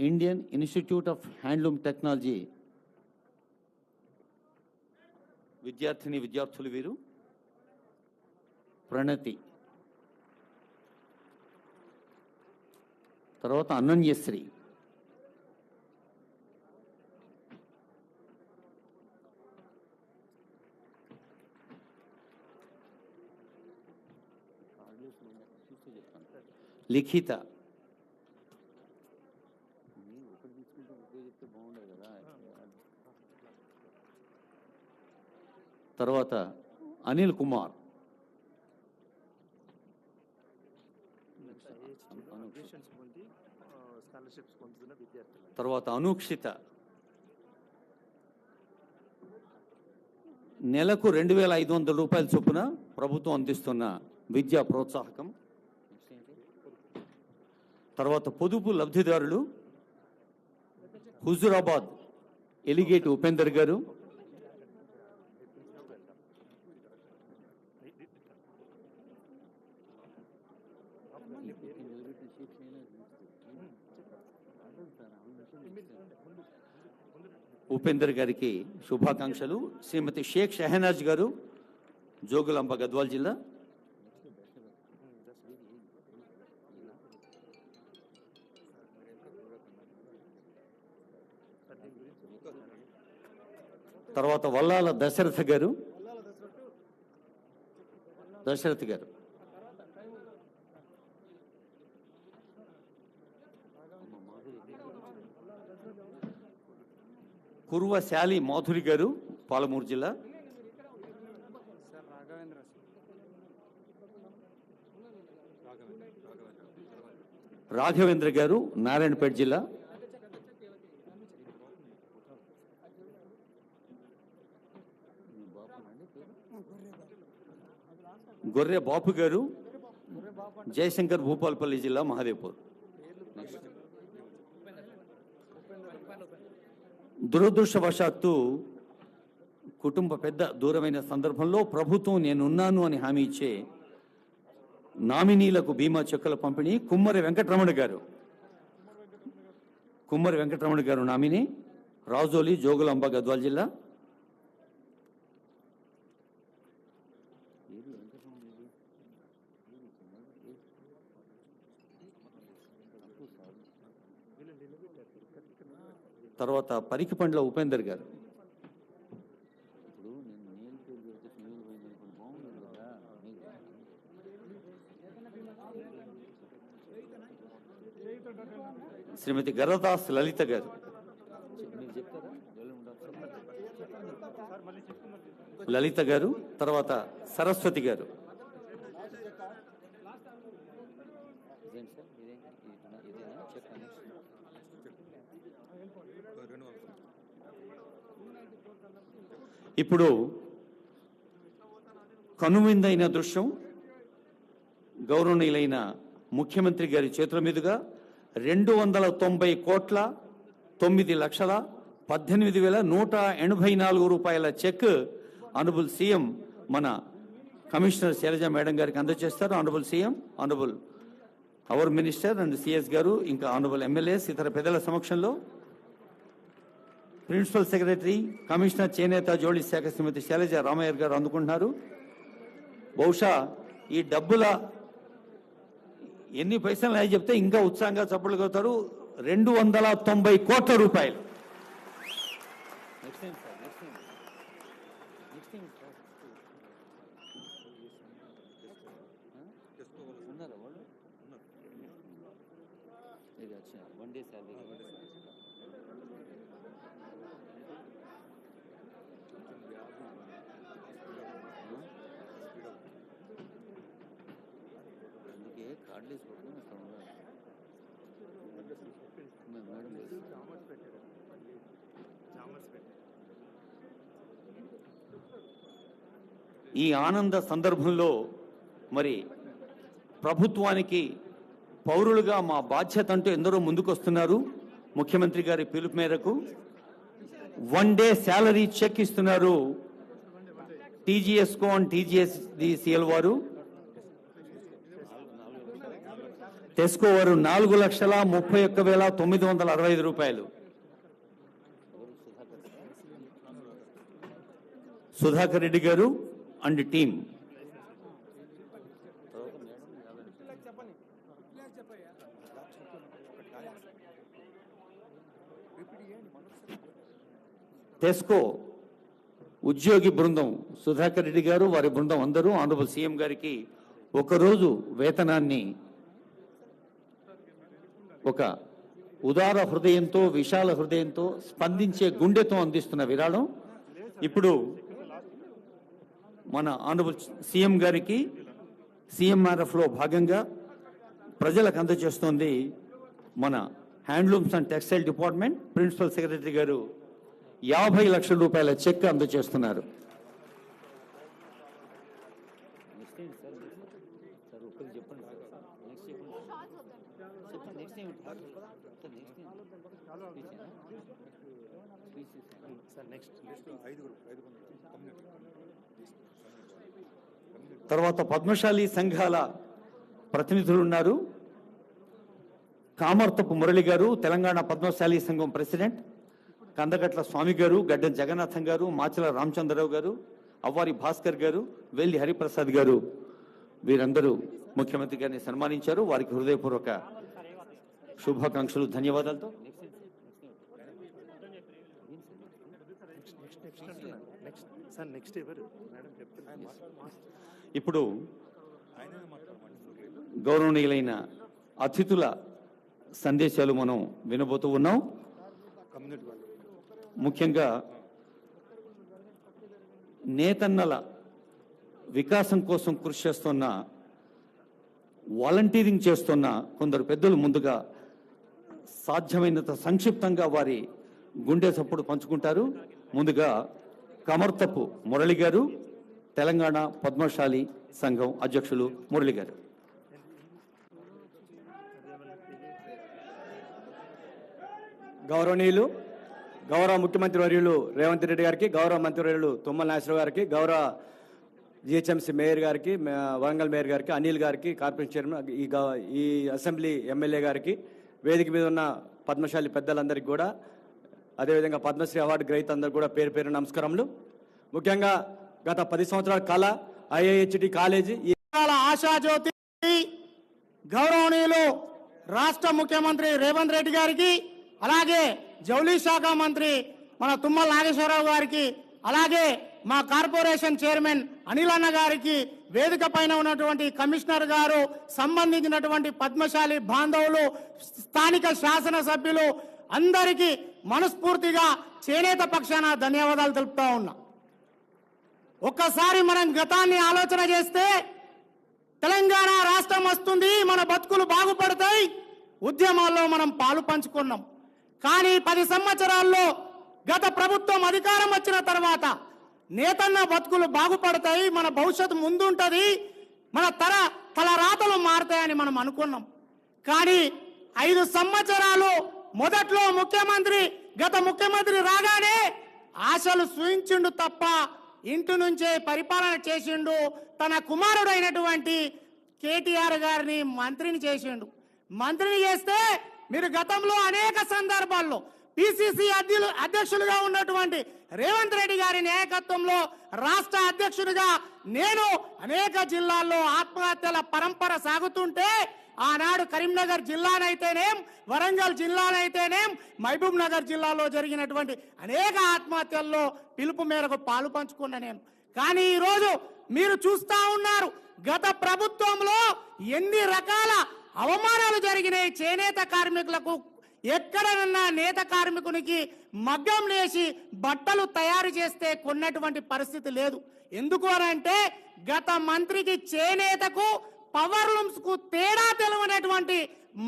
Indian institute of handloom technology విద్యార్థులు వీరు ప్రణతి, తర్వాత అనన్యశ్రీ, లిఖిత, తర్వాత అనిల్ కుమార్, తర్వాత అనుక్షిత. నెలకు 2,500 రూపాయల చొప్పున ప్రభుత్వం అందిస్తున్న విద్యా ప్రోత్సాహకం. తర్వాత పొదుపు లబ్ధిదారులు హుజురాబాద్ ఎలిగేటి ఉపేందర్ గారు, ఉపేందర్ గారికి శుభాకాంక్షలు. శ్రీమతి షేక్ షహనాజ్ గారు, జోగులాంబ గద్వాల్ జిల్లా. తర్వాత వల్లాల దశరథ గారు, కుర్వ శాలి మాధురి గారు, పాలమూరు జిల్లా. రాఘవేంద్ర గారు, నారాయణపేట జిల్లా. గొర్రె బాపు గారు, జయశంకర్, భూపాల్పల్లి జిల్లా, మహాదేవ్పూర్. దురదృష్టవశాత్తు కుటుంబ పెద్ద దూరమైన సందర్భంలో ప్రభుత్వం నేనున్నాను అని హామీ ఇచ్చే నామినీలకు బీమా చెక్కుల పంపిణీ. కుమ్మరి వెంకటరమణ గారు నామినీ, రాజోలి, జోగులాంబ గద్వాల్ జిల్లా. తర్వాత పరికిపండ్ల ఉపేందర్ గారు. శ్రీమతి గరదాస్ లలిత గారు, తర్వాత సరస్వతి గారు. ఇప్పుడు కనువిందైన దృశ్యం, గౌరవనీయులైన ముఖ్యమంత్రి గారి చేతుల మీదుగా 290,09,18,184 రూపాయల చెక్ ఆనరబుల్ సీఎం మన కమిషనర్ శైలజ మేడం గారికి అందజేస్తారు. Honourable CM, honourable hour minister and CS గారు, ఇంకా ఆనరబుల్ ఎమ్మెల్యేస్, ఇతర పెద్దల సమక్షంలో ప్రిన్సిపల్ సెక్రటరీ, కమిషనర్, చేనేత జోళి శాఖ శ్రీమతి శైలజ రామయ్య గారు అందుకుంటున్నారు. బహుశా ఈ డబ్బుల ఎన్ని పైసలు అయి చెప్తే ఇంకా ఉత్సాహంగా చప్పట్లు కొడతారు. 290 కోట్ల రూపాయలు. ఈ ఆనంద సందర్భంలో మరి ప్రభుత్వానికి పౌరులుగా మా బాధ్యత అంటూ ఎందరో ముందుకొస్తున్నారు. ముఖ్యమంత్రి గారి పిలుపు మేరకు 1 డే శాలరీ చెక్ ఇస్తున్నారు టీజీఎస్కో అండ్ టీజీఎస్డిసిఎల్ వారు. టెస్కో వారు 4,31,965 రూపాయలు. సుధాకర్ రెడ్డి గారు అండ్ టీమ్. టెస్కో ఉద్యోగి బృందం సుధాకర్ రెడ్డి గారు వారి బృందం అందరూ ఆనరబుల్ సీఎం గారికి ఒకరోజు వేతనాన్ని ఒక ఉదార హృదయంతో విశాల హృదయంతో స్పందించే గుండెతో అందిస్తున్న విరాళం. ఇప్పుడు మన ఆనరబుల్ సీఎం గారికి సీఎంఆర్ఎఫ్ లో భాగంగా ప్రజలకు అందజేస్తోంది మన handlooms and textile department principal secretary గారు 50 లక్షల రూపాయల చెక్ అందజేస్తున్నారు. తర్వాత పద్మశాలి సంఘాల ప్రతినిధులు ఉన్నారు. కామర్తపు మురళి గారు తెలంగాణ పద్మశాలి సంఘం ప్రెసిడెంట్, కందగట్ల స్వామి గారు, గడ్డం జగన్నాథం గారు, మాచల రామచంద్రరావు గారు, అవ్వారి భాస్కర్ గారు, వెల్లి హరిప్రసాద్ గారు వీరందరూ ముఖ్యమంత్రి గారిని సన్మానించారు. వారికి హృదయపూర్వక శుభాకాంక్షలు, ధన్యవాదాలతో. ఇప్పుడు గౌరవనీయులైన అతిథుల సందేశాలు మనం వినబోతూ ఉన్నాం. ముఖ్యంగా నేతన్నల వికాసం కోసం కృషి చేస్తున్న, వాలంటీరింగ్ చేస్తున్న కొందరు పెద్దలు ముందుగా సాధ్యమైనంత సంక్షిప్తంగా వారి గుండె చప్పుడు పంచుకుంటారు. ముందుగా కమర్తపు మురళి గారు, తెలంగాణ పద్మశాలి సంఘం అధ్యక్షులు మురళి గారు. గౌరవనీయులు, గౌరవ ముఖ్యమంత్రి వర్యులు రేవంత్ రెడ్డి గారికి, గౌరవ మంత్రివర్యులు తుమ్మల నాగేశ్వరరావు గారికి, గౌరవ జిహెచ్ఎంసీ మేయర్ గారికి, వరంగల్ మేయర్ గారికి, అనిల్ గారికి, కార్పొరేషన్ చైర్మన్, ఈ అసెంబ్లీ ఎమ్మెల్యే గారికి, వేదిక మీద ఉన్న పద్మశాలి పెద్దలందరికీ కూడా, అదేవిధంగా పద్మశ్రీ అవార్డు గ్రహీత అందరూ కూడా పేరు పేరు నమస్కారములు. ముఖ్యంగా గత 10 సంవత్సరాల కాల ఐఐహెచ్టి కాలేజీ ఆశాజ్యోతి గౌరవనీయులు రాష్ట్ర ముఖ్యమంత్రి రేవంత్ రెడ్డి గారికి, అలాగే జౌళి శాఖ మంత్రి మన తుమ్మల నాగేశ్వరరావు గారికి, అలాగే మా కార్పొరేషన్ చైర్మన్ అనిల్ అన్న గారికి, వేదిక పైన ఉన్నటువంటి కమిషనర్ గారు, సంబంధించినటువంటి పద్మశాలి బాంధవులు, స్థానిక శాసనసభ్యులు అందరికీ మనస్ఫూర్తిగా చేనేత పక్షాన ధన్యవాదాలు తెలుపుతా ఉన్నా. ఒక్కసారి మనం గతాన్ని ఆలోచన చేస్తే తెలంగాణ రాష్ట్రం వస్తుంది, మన బతుకులు బాగుపడతాయి, ఉద్యమాల్లో మనం పాలు పంచుకున్నాం. కానీ 10 సంవత్సరాల్లో గత ప్రభుత్వం అధికారం వచ్చిన తర్వాత నేతన్న బతుకులు బాగుపడతాయి, మన భవిష్యత్తు ముందుంటది, మన తలరాతలు మారుతాయని మనం అనుకున్నాం. కానీ 5 సంవత్సరాలు మొదట్లో గత ముఖ్యమంత్రి రాగానే ఆశలు సూచించిండు తప్ప ఇంటి నుంచే పరిపాలన చేసిండు. తన కుమారుడైనటువంటి కేటీఆర్ గారిని మంత్రిని చేసిండు. మంత్రిని చేస్తే మీరు గతంలో అనేక సందర్భాల్లో పిసిసి అధ్యక్షులుగా ఉన్నటువంటి రేవంత్ రెడ్డి గారి నాయకత్వంలో రాష్ట్ర అధ్యక్షుడిగా నేను అనేక జిల్లాల్లో ఆత్మహత్యల పరంపర సాగుతుంటే, ఆనాడు కరీంనగర్ జిల్లానైతేనేం, వరంగల్ జిల్లానైతేనేం, మహబూబ్ నగర్ జిల్లాలో జరిగినటువంటి అనేక ఆత్మహత్యల్లో పిలుపు మేరకు పాలు పంచుకున్న నేను. కానీ ఈరోజు మీరు చూస్తా ఉన్నారు, గత ప్రభుత్వంలో ఎన్ని రకాల అవమానాలు జరిగినాయి. చేనేత కార్మికులకు ఎక్కడనన్నా నేత కార్మికునికి మగ్గం వేసి బట్టలు తయారు చేస్తే కొన్నటువంటి పరిస్థితి లేదు. ఎందుకు అనంటే గత మంత్రికి చేనేతకు పవర్ లూమ్స్ కు తేడా తెలియనటువంటి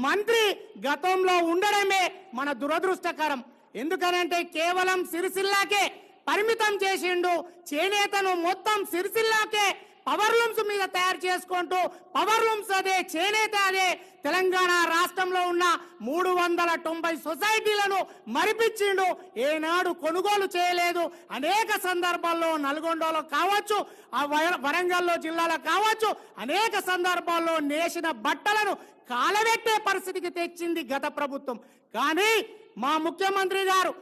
మంత్రి గతంలో ఉండడమే మన దురదృష్టకరం. ఎందుకనంటే కేవలం సిరిసిల్లాకే పరిమితం చేసిండు, చేనేతను మొత్తం సిరిసిల్లాకే పవర్ లూమ్స్ మీద తయారు చేసుకుంటూ పవర్ లూమ్స్ అదే, చేనేత అదే, తెలంగాణ రాష్ట్రంలో ఉన్న 390 సొసైటీలను మరిపించిండు. ఏనాడు కొనుగోలు చేయలేదు. అనేక సందర్భాల్లో నల్గొండలో కావచ్చు, ఆ వరంగల్లో జిల్లాలో కావచ్చు, అనేక సందర్భాల్లో నేసిన బట్టలను కాలబెట్టే పరిస్థితికి తెచ్చింది గత ప్రభుత్వం. కానీ మా ముఖ్యమంత్రి గారు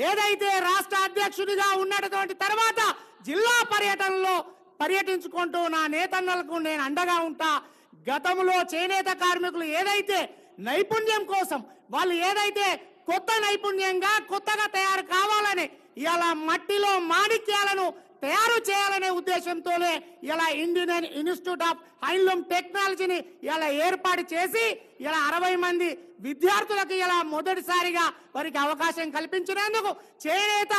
ఏదైతే రాష్ట్ర అధ్యక్షుడిగా ఉన్నటువంటి తర్వాత జిల్లా పర్యటనలో పర్యటించుకుంటూ నా నేతన్నలకు నేను అండగా ఉంటా. గతంలో చేనేత కార్మికులు ఏదైతే నైపుణ్యం కోసం వాళ్ళు ఏదైతే కొత్త నైపుణ్యంగా కొత్తగా తయారు కావాలని ఇలా మట్టిలో మాణిక్యాలను తయారు చేయాలనే ఉద్దేశంతోనే ఇలా ఇండియన్ ఇన్స్టిట్యూట్ ఆఫ్ హ్యాండ్లూమ్ టెక్నాలజీని ఇలా ఏర్పాటు చేసి ఇలా 60 మంది విద్యార్థులకు ఇలా మొదటిసారిగా వారికి అవకాశం కల్పించినందుకు చేనేత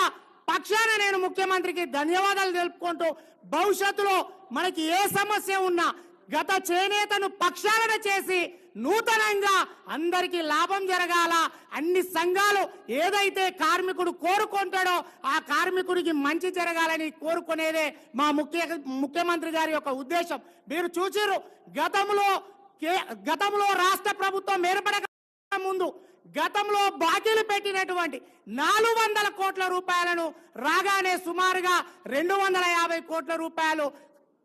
పక్షాన నేను ముఖ్యమంత్రికి ధన్యవాదాలు తెలుపుకుంటూ భవిష్యత్తులో మనకి ఏ సమస్య ఉన్నా గత చేనేతను పక్షాలన చేసి నూతనంగా అందరికీ లాభం జరగాల, అన్ని సంఘాలు ఏదైతే కార్మికుడు కోరుకుంటాడో ఆ కార్మికుడికి మంచి జరగాలని కోరుకునేదే మా ముఖ్యమంత్రి గారి యొక్క ఉద్దేశం. మీరు చూసిరు గతంలో రాష్ట్ర ప్రభుత్వం ఏర్పడక ముందు గతంలో బాకీలు పెట్టినటువంటి 400 కోట్ల రూపాయలను రాగానే సుమారుగా 250 కోట్ల రూపాయలు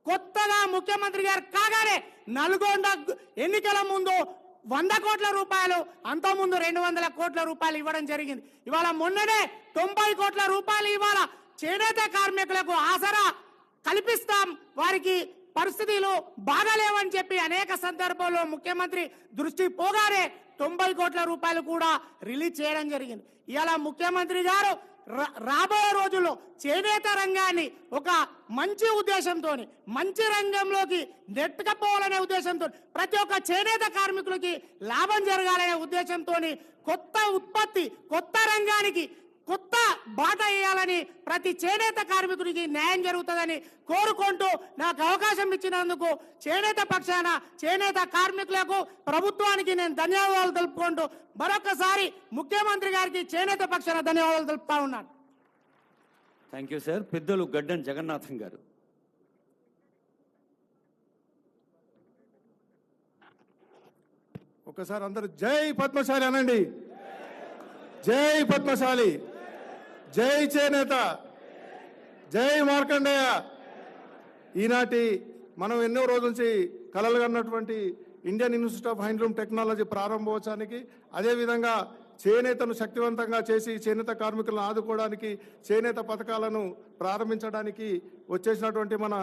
కొత్తగా ముఖ్యమంత్రి గారు కాగానే నల్గొండ ఎన్నికల ముందు 100 కోట్ల రూపాయలు, అంత ముందు 200 కోట్ల రూపాయలు ఇవ్వడం జరిగింది. ఇవాళ మొన్ననే 90 కోట్ల రూపాయలు ఇవాళ చేనేత కార్మికులకు ఆసరా కల్పిస్తాం, వారికి పరిస్థితులు బాగాలేవని చెప్పి అనేక సందర్భాల్లో ముఖ్యమంత్రి దృష్టి పోగానే 90 కోట్ల రూపాయలు కూడా రిలీజ్ చేయడం జరిగింది. ఇలా ముఖ్యమంత్రి గారు రాబోయే రోజుల్లో చేనేత రంగాన్ని ఒక మంచి ఉద్దేశంతో మంచి రంగంలోకి నెట్టుకపోవాలనే ఉద్దేశంతో ప్రతి ఒక్క చేనేత కార్మికులకి లాభం జరగాలనే ఉద్దేశంతో కొత్త ఉత్పత్తి కొత్త రంగానికి కొత్త బాట వేయాలని ప్రతి చేనేత కార్మికుడికి న్యాయం జరుగుతుందని కోరుకుంటూ నాకు అవకాశం ఇచ్చినందుకు చేనేత పక్షాన చేనేత కార్మికులకు ప్రభుత్వానికి నేను ధన్యవాదాలు తెలుపుకుంటూ మరొకసారి ముఖ్యమంత్రి గారికి చేనేత పక్షాన ధన్యవాదాలు తెలుపుతా ఉన్నాను. Thank you sir. పెద్దలు గడ్డన్ జగన్నాథం గారు. ఒకసారి అందరూ జై పద్మశాలి అనండి. జై పద్మశాలి, జై చేనేత, జై మార్కండేయ. ఈనాటి మనం ఎన్నో రోజుల నుంచి కలలు కన్నటువంటి Indian institute of handloom technology ప్రారంభోత్సవానికి, అదేవిధంగా చేనేతను శక్తివంతంగా చేసి చేనేత కార్మికులను ఆదుకోవడానికి చేనేత పథకాలను ప్రారంభించడానికి వచ్చేసినటువంటి మన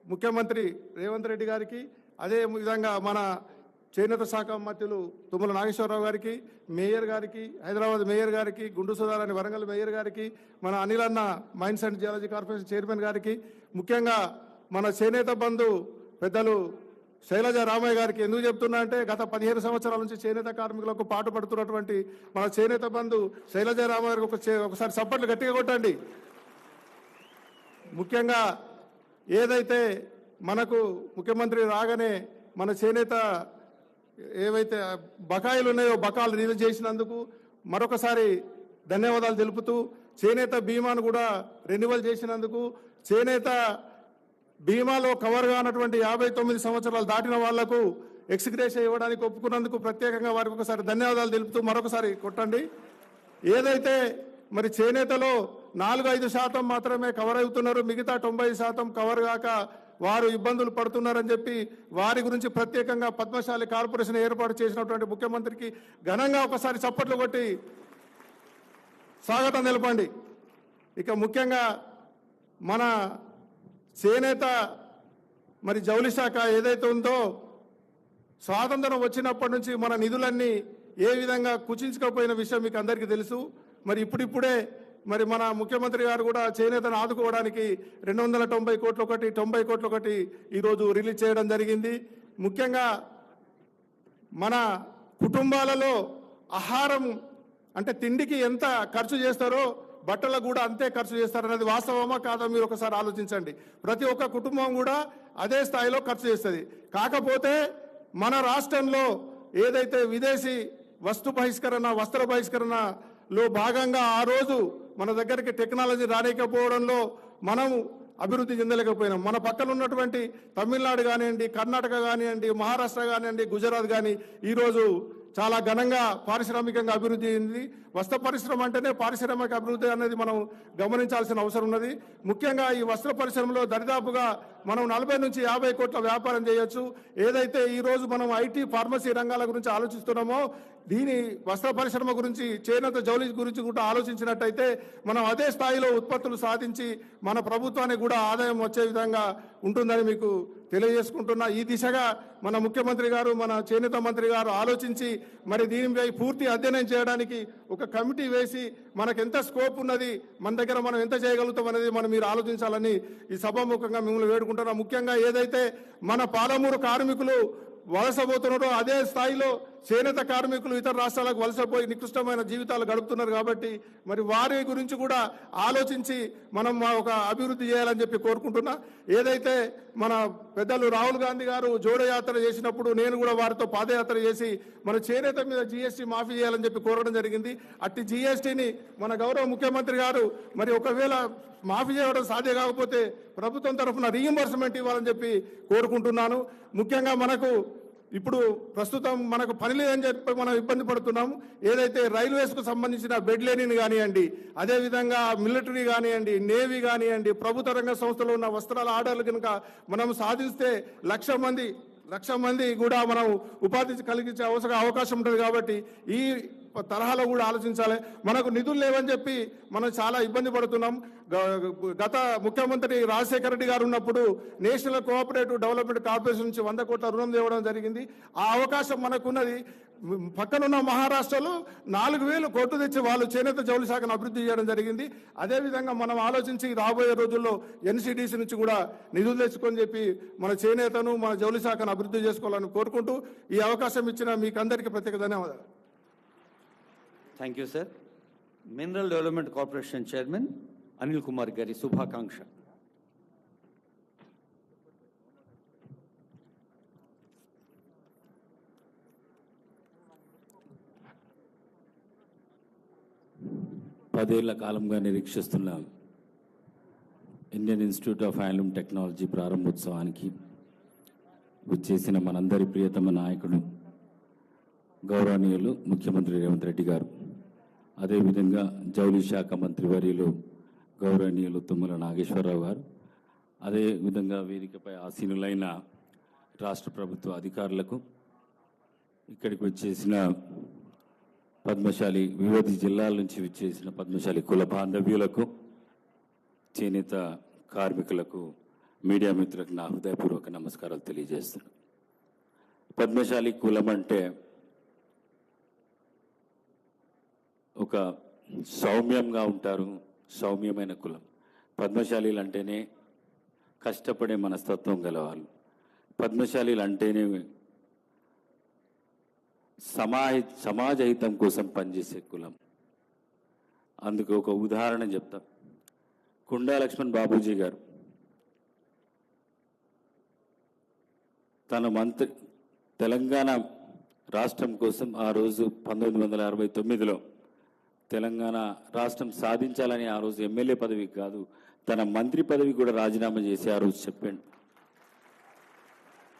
ముఖ్యమంత్రి రేవంత్ రెడ్డి గారికి, అదే విధంగా మన చేనేత శాఖ మంత్రులు తుమ్మల నాగేశ్వరరావు గారికి, మేయర్ గారికి, హైదరాబాద్ మేయర్ గారికి, గుండు సుధారాణి వరంగల్ మేయర్ గారికి, మన అనిల్ అన్న mines and geology corporation chairman గారికి, ముఖ్యంగా మన చేనేత బంధు పెద్దలు శైలజ రామయ్య గారికి ఎందుకు చెప్తున్నా అంటే గత 15 సంవత్సరాల నుంచి చేనేత కార్మికులకు పాటుపడుతున్నటువంటి మన చేనేత బంధు శైలజ రామయ్య గారికి ఒకసారి సప్పట్లు గట్టిగా కొట్టండి. ముఖ్యంగా ఏదైతే మనకు ముఖ్యమంత్రి రాగానే మన చేనేత ఏవైతే బకాయిలు ఉన్నాయో బకాయిలు రిలీజ్ చేసినందుకు మరొకసారి ధన్యవాదాలు తెలుపుతూ, చేనేత బీమాను కూడా రెన్యువల్ చేసినందుకు, చేనేత బీమాలో కవర్ కానటువంటి 59 సంవత్సరాలు దాటిన వాళ్లకు ఎక్స్గ్రేషియా ఇవ్వడానికి ఒప్పుకున్నందుకు ప్రత్యేకంగా వారికి ఒకసారి ధన్యవాదాలు తెలుపుతూ మరొకసారి కొట్టండి. ఏదైతే మరి చేనేతలో 4-5% మాత్రమే కవర్ అవుతున్నారు, మిగతా 90% కవర్ కాక వారు ఇబ్బందులు పడుతున్నారని చెప్పి వారి గురించి ప్రత్యేకంగా పద్మశాలి కార్పొరేషన్ ఏర్పాటు చేసినటువంటి ముఖ్యమంత్రికి ఘనంగా ఒకసారి చప్పట్లు కొట్టి స్వాగతం తెలపండి. ఇక ముఖ్యంగా మన చేనేత మరి జౌళి శాఖ ఏదైతే ఉందో స్వాతంత్రం వచ్చినప్పటి నుంచి మన నిధులన్నీ ఏ విధంగా కుచించకపోయిన విషయం మీకు అందరికీ తెలుసు. మరి ఇప్పుడిప్పుడే మరి మన ముఖ్యమంత్రి గారు కూడా చేనేతను ఆదుకోవడానికి 290 కోట్లు ఒకటి 90 కోట్లు ఒకటి ఈరోజు రిలీజ్ చేయడం జరిగింది. ముఖ్యంగా మన కుటుంబాలలో ఆహారం అంటే తిండికి ఎంత ఖర్చు చేస్తారో బట్టలకు కూడా అంతే ఖర్చు చేస్తారనేది వాస్తవమా కాదా మీరు ఒకసారి ఆలోచించండి. ప్రతి ఒక్క కుటుంబం కూడా అదే స్థాయిలో ఖర్చు చేస్తుంది. కాకపోతే మన రాష్ట్రంలో ఏదైతే విదేశీ వస్తు బహిష్కరణ వస్త్ర బహిష్కరణలో భాగంగా ఆ రోజు మన దగ్గరికి టెక్నాలజీ రానికపోవడంలో మనం అభివృద్ధి చెందలేకపోయినాం. మన పక్కన ఉన్నటువంటి తమిళనాడు కానివ్వండి, కర్ణాటక కానివ్వండి, మహారాష్ట్ర కానివ్వండి, గుజరాత్ కానీ ఈరోజు చాలా ఘనంగా పారిశ్రామికంగా అభివృద్ధి అయింది. వస్త్ర పరిశ్రమ అంటేనే పారిశ్రామిక అభివృద్ధి అనేది మనం గమనించాల్సిన అవసరం ఉన్నది. ముఖ్యంగా ఈ వస్త్ర పరిశ్రమలో దరిదాపుగా మనం 40 నుంచి 50 కోట్ల వ్యాపారం చేయొచ్చు. ఏదైతే ఈ రోజు మనం ఐటీ, ఫార్మసీ రంగాల గురించి ఆలోచిస్తున్నామో దీని వస్త్ర పరిశ్రమ గురించి, చేనేత జౌళి గురించి కూడా ఆలోచించినట్టయితే మనం అదే స్థాయిలో ఉత్పత్తులు సాధించి మన ప్రభుత్వానికి కూడా ఆదాయం వచ్చే విధంగా ఉంటుందని మీకు తెలియజేసుకుంటున్నా. ఈ దిశగా మన ముఖ్యమంత్రి గారు, మన చేనేత మంత్రి గారు ఆలోచించి మరి దీనిపై పూర్తి అధ్యయనం చేయడానికి ఒక కమిటీ వేసి మనకు ఎంత స్కోప్ ఉన్నది, మన దగ్గర మనం ఎంత చేయగలుగుతాం అనేది మీరు ఆలోచించాలని ఈ సభాముఖంగా మిమ్మల్ని వేడుకుంటున్నా. ముఖ్యంగా ఏదైతే మన పాలమూరు కార్మికులు వలసపోతున్నారో అదే స్థాయిలో చేనేత కార్మికులు ఇతర రాష్ట్రాలకు వలసపోయి నికృష్టమైన జీవితాలు గడుపుతున్నారు. కాబట్టి మరి వారి గురించి కూడా ఆలోచించి మనం ఒక అభివృద్ధి చేయాలని చెప్పి కోరుకుంటున్నా. ఏదైతే మన పెద్దలు రాహుల్ గాంధీ గారు జోడయాత్ర చేసినప్పుడు నేను కూడా వారితో పాదయాత్ర చేసి మన చేనేత మీద జీఎస్టీ మాఫీ చేయాలని చెప్పి కోరడం జరిగింది. అట్టి జీఎస్టీని మన గౌరవ ముఖ్యమంత్రి గారు మరి ఒకవేళ మాఫీ చేయడం సాధ్యం కాకపోతే ప్రభుత్వం తరఫున రీయింబర్స్మెంట్ ఇవ్వాలని చెప్పి కోరుకుంటున్నాను. ముఖ్యంగా మనకు ఇప్పుడు ప్రస్తుతం మనకు పని లేదని చెప్పి మనం ఇబ్బంది పడుతున్నాము. ఏదైతే రైల్వేస్కు సంబంధించిన బెడ్ లేనిని కానివ్వండి, అదేవిధంగా మిలిటరీ కానివ్వండి, నేవీ కానివ్వండి, ప్రభుత్వ రంగ సంస్థలో ఉన్న వస్త్రాల ఆర్డర్లు కనుక మనం సాధిస్తే 1,00,000 మంది కూడా మనం ఉపాధి కలిగించే అవకాశం ఉంటుంది. కాబట్టి ఈ తరహాలో కూడా ఆలోచించాలి. మనకు నిధులు లేవని చెప్పి మనం చాలా ఇబ్బంది పడుతున్నాం. గత ముఖ్యమంత్రి రాజశేఖర రెడ్డి గారు ఉన్నప్పుడు నేషనల్ కోఆపరేటివ్ డెవలప్మెంట్ కార్పొరేషన్ నుంచి 100 కోట్ల రుణం తేవడం జరిగింది. ఆ అవకాశం మనకున్నది. పక్కనున్న మహారాష్ట్రలో 4,000 కోట్లు తెచ్చి వాళ్ళు చేనేత జౌళి శాఖను అభివృద్ధి చేయడం జరిగింది. అదేవిధంగా మనం ఆలోచించి రాబోయే రోజుల్లో ఎన్సిడిసి నుంచి కూడా నిధులు తెచ్చుకొని చెప్పి మన చేనేతను, మన జౌళి శాఖను అభివృద్ధి చేసుకోవాలని కోరుకుంటూ ఈ అవకాశం ఇచ్చిన మీకు అందరికీ ప్రత్యేక ధన్యవాదాలు. Thank you sir. Mineral development corporation chairman Anil Kumar గారి శుభాకాంక్ష. పదేళ్ల కాలంగా నిరీక్షిస్తున్న Indian institute of handloom technology ప్రారంభోత్సవానికి వచ్చేసిన మనందరి ప్రియతమ నాయకుడు గౌరవనీయులు ముఖ్యమంత్రి రేవంత్ రెడ్డి గారు, అదేవిధంగా జౌళి శాఖ మంత్రివర్యులు గౌరవనీయులు తుమ్మల నాగేశ్వరరావు గారు, అదేవిధంగా వేదికపై ఆసీనులైన రాష్ట్ర ప్రభుత్వ అధికారులకు, ఇక్కడికి వచ్చేసిన పద్మశాలి వివిధ జిల్లాల నుంచి వచ్చేసిన పద్మశాలి కుల బాంధవ్యులకు, చేనేత కార్మికులకు, మీడియా మిత్రులకు నా హృదయపూర్వక నమస్కారాలు తెలియజేస్తున్నాను. పద్మశాలి కులం అంటే ఒక సౌమ్యంగా ఉంటారు, సౌమ్యమైన కులం. పద్మశాలీలు అంటేనే కష్టపడే మనస్తత్వం గలవాళ్ళు. పద్మశాలీలు అంటేనే సమాజ హితం కోసం పనిచేసే కులం. అందుకు ఒక ఉదాహరణ చెప్తాం. కుండా లక్ష్మణ్ బాబూజీ గారు తన తెలంగాణ రాష్ట్రం కోసం ఆ రోజు 1969లో తెలంగాణ రాష్ట్రం సాధించాలని ఆ రోజు ఎమ్మెల్యే పదవి కాదు, తన మంత్రి పదవి కూడా రాజీనామా చేసి ఆ రోజు చెప్పాడు,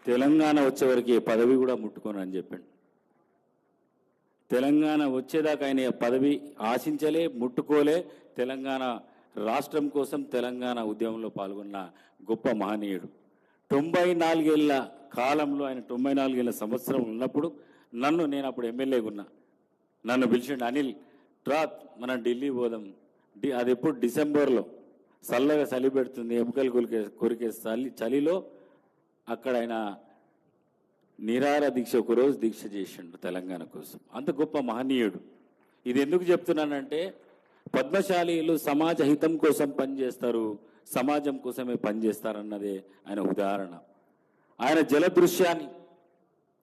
తెలంగాణ వచ్చేవరకు ఏ పదవి కూడా ముట్టుకోను అని చెప్పాడు. తెలంగాణ వచ్చేదాకా ఆయన పదవి ఆశించలే, ముట్టుకోలే. తెలంగాణ రాష్ట్రం కోసం తెలంగాణ ఉద్యమంలో పాల్గొన్న గొప్ప మహనీయుడు. 94 ఏళ్ల కాలంలో ఆయన 94 ఏళ్ల సంవత్సరం ఉన్నప్పుడు నేను అప్పుడు ఎమ్మెల్యేగా ఉన్నా, నన్ను పిలిచిండు, అనిల్ రా మనం ఢిల్లీ పోదాం. అది ఎప్పుడు డిసెంబర్లో చల్లగా చలి పెడుతుంది, ఎముకలు కొరికే చలిలో అక్కడ ఆయన నిరాహార దీక్ష ఒకరోజు దీక్ష చేసిండు తెలంగాణ కోసం. అంత గొప్ప మహనీయుడు. ఇది ఎందుకు చెప్తున్నానంటే పద్మశాలీలు సమాజ హితం కోసం పనిచేస్తారు, సమాజం కోసమే పనిచేస్తారన్నదే ఆయన ఉదాహరణ. ఆయన జలదృశ్యాన్ని,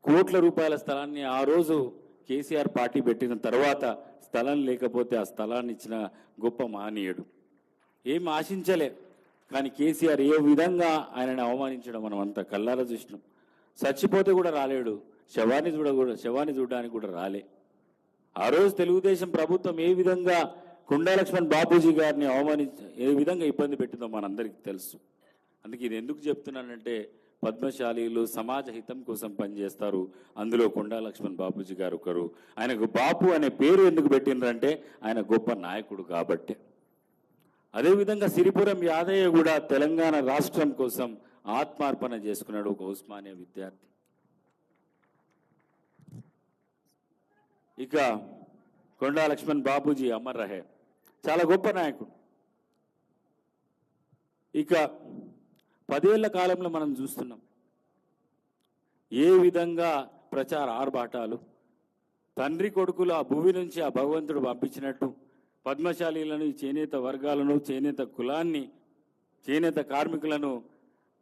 కోట్ల రూపాయల స్థలాన్ని ఆ రోజు కేసీఆర్ పార్టీ పెట్టిన తర్వాత స్థలం లేకపోతే ఆ స్థలాన్ని ఇచ్చిన గొప్ప మహనీయుడు. ఏం ఆశించలే, కానీ కేసీఆర్ ఏ విధంగా ఆయనని అవమానించడం మనం అంతా కళ్ళారా చూసినాం. చచ్చిపోతే కూడా రాలేడు, శవాన్ని చూడడానికి కూడా రాలే. ఆ రోజు తెలుగుదేశం ప్రభుత్వం ఏ విధంగా కొండా లక్ష్మణ్ బాపూజీ గారిని ఏ విధంగా ఇబ్బంది పెట్టిందో మనందరికీ తెలుసు. అందుకే ఇది ఎందుకు చెప్తున్నానంటే పద్మశాలీలు సమాజ హితం కోసం పనిచేస్తారు. అందులో కొండా లక్ష్మణ్ బాపూజీ గారు ఒకరు. ఆయనకు బాపు అనే పేరు ఎందుకు పెట్టినరంటే ఆయన గొప్ప నాయకుడు కాబట్టి. అదేవిధంగా సిరిపురం యాదయ్య కూడా తెలంగాణ రాష్ట్రం కోసం ఆత్మార్పణ చేసుకున్నాడు, ఒక ఉస్మానియా విద్యార్థి. ఇక కొండా లక్ష్మణ్ బాపూజీ అమర్ రహే, చాలా గొప్ప నాయకుడు. ఇక 10 ఏళ్ల కాలంలో మనం చూస్తున్నాం ఏ విధంగా ప్రచార ఆర్భాటాలు, తండ్రి కొడుకులు ఆ భూమి నుంచి ఆ భగవంతుడు పంపించినట్టు పద్మశాలీలను, చేనేత వర్గాలను, చేనేత కులాన్ని, చేనేత కార్మికులను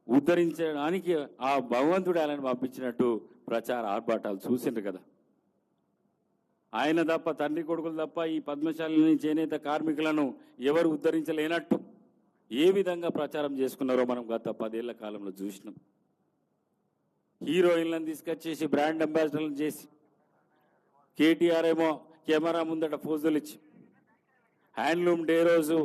ఉద్ధరించడానికి ఆ భగవంతుడు ఆయనను పంపించినట్టు ప్రచార ఆర్భాటాలు చూసిండ్రు కదా. ఆయన తప్ప, తండ్రి కొడుకులు తప్ప ఈ పద్మశాలిని, చేనేత కార్మికులను ఎవరు ఉద్ధరించలేనట్టు ఏ విధంగా ప్రచారం చేసుకున్నారో మనం గత 10 ఏళ్ల కాలంలో చూసినాం. హీరోయిన్లను తీసుకొచ్చేసి బ్రాండ్ అంబాసిడర్లను చేసి, కేటీఆర్ ఏమో కెమెరా ముందట ఫోజులు ఇచ్చి, హ్యాండ్లూమ్ డే రోజు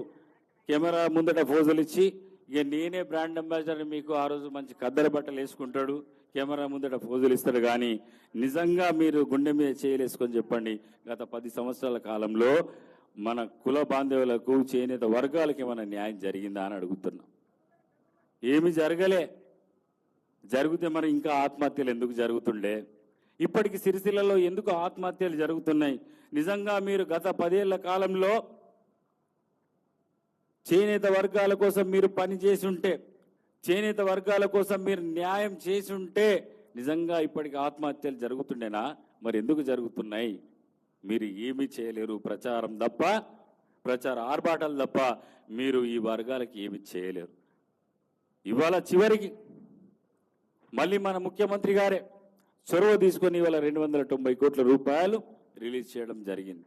కెమెరా ముందట ఫోజులు ఇచ్చి, ఇక నేనే బ్రాండ్ అంబాసిడర్, మీకు ఆ రోజు మంచి కద్దర బట్టలు వేసుకుంటాడు, కెమెరా ముందట ఫోజులు ఇస్తాడు. కానీ నిజంగా మీరు గుండె మీద చేయలేసుకొని చెప్పండి, గత 10 సంవత్సరాల కాలంలో మన కుల బాంధవులకు, చేనేత వర్గాలకు ఏమైనా న్యాయం జరిగిందా అని అడుగుతున్నాం. ఏమి జరగలే. జరిగితే మరి ఇంకా ఆత్మహత్యలు ఎందుకు జరుగుతుండే? ఇప్పటికి సిరిసిల్లలో ఎందుకు ఆత్మహత్యలు జరుగుతున్నాయి? నిజంగా మీరు గత 10 ఏళ్ల కాలంలో చేనేత వర్గాల కోసం మీరు పని చేసి ఉంటే, చేనేత వర్గాల కోసం మీరు న్యాయం చేసి ఉంటే నిజంగా ఇప్పటికి ఆత్మహత్యలు జరుగుతుండేనా? మరి ఎందుకు జరుగుతున్నాయి? మీరు ఏమీ చేయలేరు. ప్రచారం తప్ప, ప్రచార ఆర్భాటాలు తప్ప మీరు ఈ వర్గాలకి ఏమి చేయలేరు. ఇవాళ చివరికి మళ్ళీ మన ముఖ్యమంత్రి గారే చొరవ తీసుకొని ఇవాళ 290 కోట్ల రూపాయలు రిలీజ్ చేయడం జరిగింది.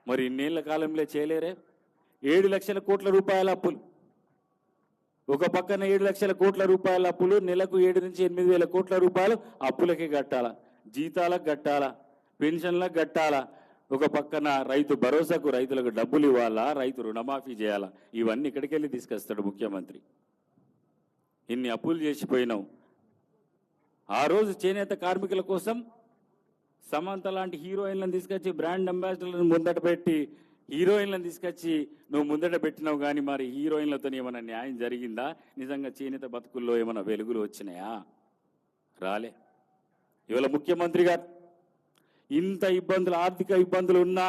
మరి ఇన్నేళ్ల కాలంలో చేయలేరే? 7 లక్షల కోట్ల రూపాయల అప్పులు, ఒక పక్కన 7 లక్షల కోట్ల రూపాయల అప్పులు, నెలకు 7 నుంచి 8 వేల కోట్ల రూపాయలు అప్పులకి కట్టాలా, జీతాలకు కట్టాలా, పెన్షన్లకు కట్టాలా, ఒక పక్కన రైతు భరోసాకు రైతులకు డబ్బులు ఇవ్వాలా, రైతు రుణమాఫీ చేయాలా. ఇవన్నీ ఇక్కడికి వెళ్ళి తీసుకొస్తాడు ముఖ్యమంత్రి. ఇన్ని అప్పులు చేసిపోయినావు. ఆ రోజు చేనేత కార్మికుల కోసం సమంత లాంటి హీరోయిన్లను తీసుకొచ్చి, బ్రాండ్ అంబాసిడర్లను ముందట పెట్టి, హీరోయిన్లను తీసుకొచ్చి నువ్వు ముందట పెట్టినావు. కానీ మరి హీరోయిన్లతో ఏమైనా న్యాయం జరిగిందా? నిజంగా చేనేత బతుకుల్లో ఏమైనా వెలుగులు వచ్చినాయా? రాలే. ఇవాళ ముఖ్యమంత్రి గారు ఇంత ఇబ్బందులు, ఆర్థిక ఇబ్బందులు ఉన్నా,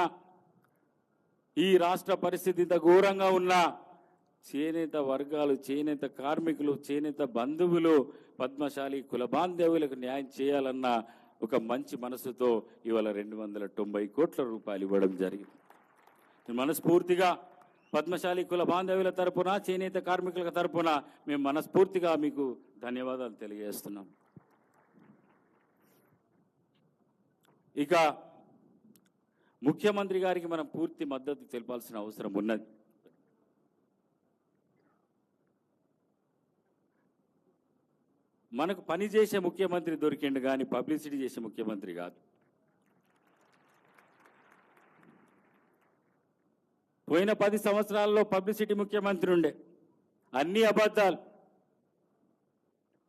ఈ రాష్ట్ర పరిస్థితి ఇంత ఘోరంగా ఉన్నా, చేనేత వర్గాలు, చేనేత కార్మికులు, చేనేత బంధువులు, పద్మశాలి కులబాంధవులకు న్యాయం చేయాలన్న ఒక మంచి మనసుతో ఇవాళ 290 కోట్ల రూపాయలు ఇవ్వడం జరిగింది. మనస్ఫూర్తిగా పద్మశాలి కుల బాంధవుల తరపున, చేనేత కార్మికుల తరపున మేము మనస్ఫూర్తిగా మీకు ధన్యవాదాలు తెలియజేస్తున్నాం. ఇక ముఖ్యమంత్రి గారికి మనం పూర్తి మద్దతు తెలపాల్సిన అవసరం ఉన్నది. మనకు పని చేసే ముఖ్యమంత్రి దొరికిండు కానీ పబ్లిసిటీ చేసే ముఖ్యమంత్రి కాదు. పోయిన 10 సంవత్సరాల్లో పబ్లిసిటీ ముఖ్యమంత్రి ఉండే, అన్ని అబద్ధాలు,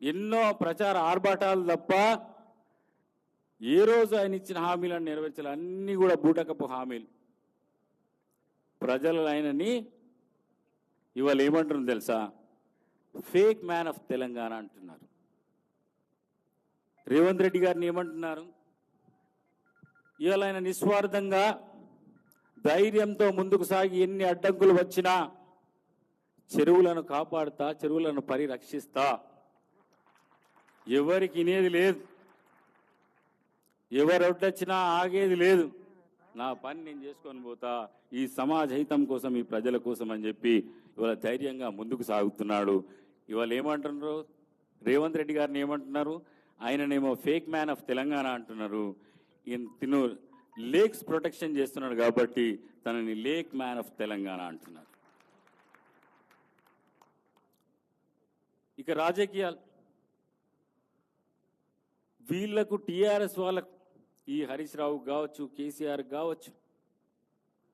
ఎన్నో ప్రచార ఆర్భాటాలు తప్ప ఏ రోజు ఆయన ఇచ్చిన హామీలను నెరవేర్చాలి. అన్నీ కూడా బూటకపు హామీలు. ప్రజలు ఆయనని ఇవాళ ఏమంటున్నారు తెలుసా? ఫేక్ మ్యాన్ ఆఫ్ తెలంగాణ అంటున్నారు. రేవంత్ రెడ్డి గారిని ఏమంటున్నారు? ఇవాళ ఆయన నిస్వార్థంగా, ధైర్యంతో ముందుకు సాగి ఎన్ని అడ్డంకులు వచ్చినా చెరువులను కాపాడుతా, చెరువులను పరిరక్షిస్తా, ఎవరికి ఇనేది లేదు, ఎవరు ఒడ్డొచ్చినా ఆగేది లేదు, నా పని నేను చేసుకొని పోతా, ఈ సమాజ హితం కోసం, ఈ ప్రజల కోసం అని చెప్పి ఇవాళ ధైర్యంగా ముందుకు సాగుతున్నాడు. ఇవాళ ఏమంటున్నారు? రేవంత్ రెడ్డి గారిని ఏమంటున్నారు? ఆయననేమో ఫేక్ మ్యాన్ ఆఫ్ తెలంగాణ అంటున్నారు. తిను లేక్స్ ప్రొటెక్షన్ చేస్తున్నాడు కాబట్టి తనని లేక్ మ్యాన్ ఆఫ్ తెలంగాణ అంటున్నారు. ఇక రాజకీయాలు, వీళ్లకు టీఆర్ఎస్ వాళ్ళకు, ఈ హరీష్ రావు కావచ్చు, కేసీఆర్ కావచ్చు,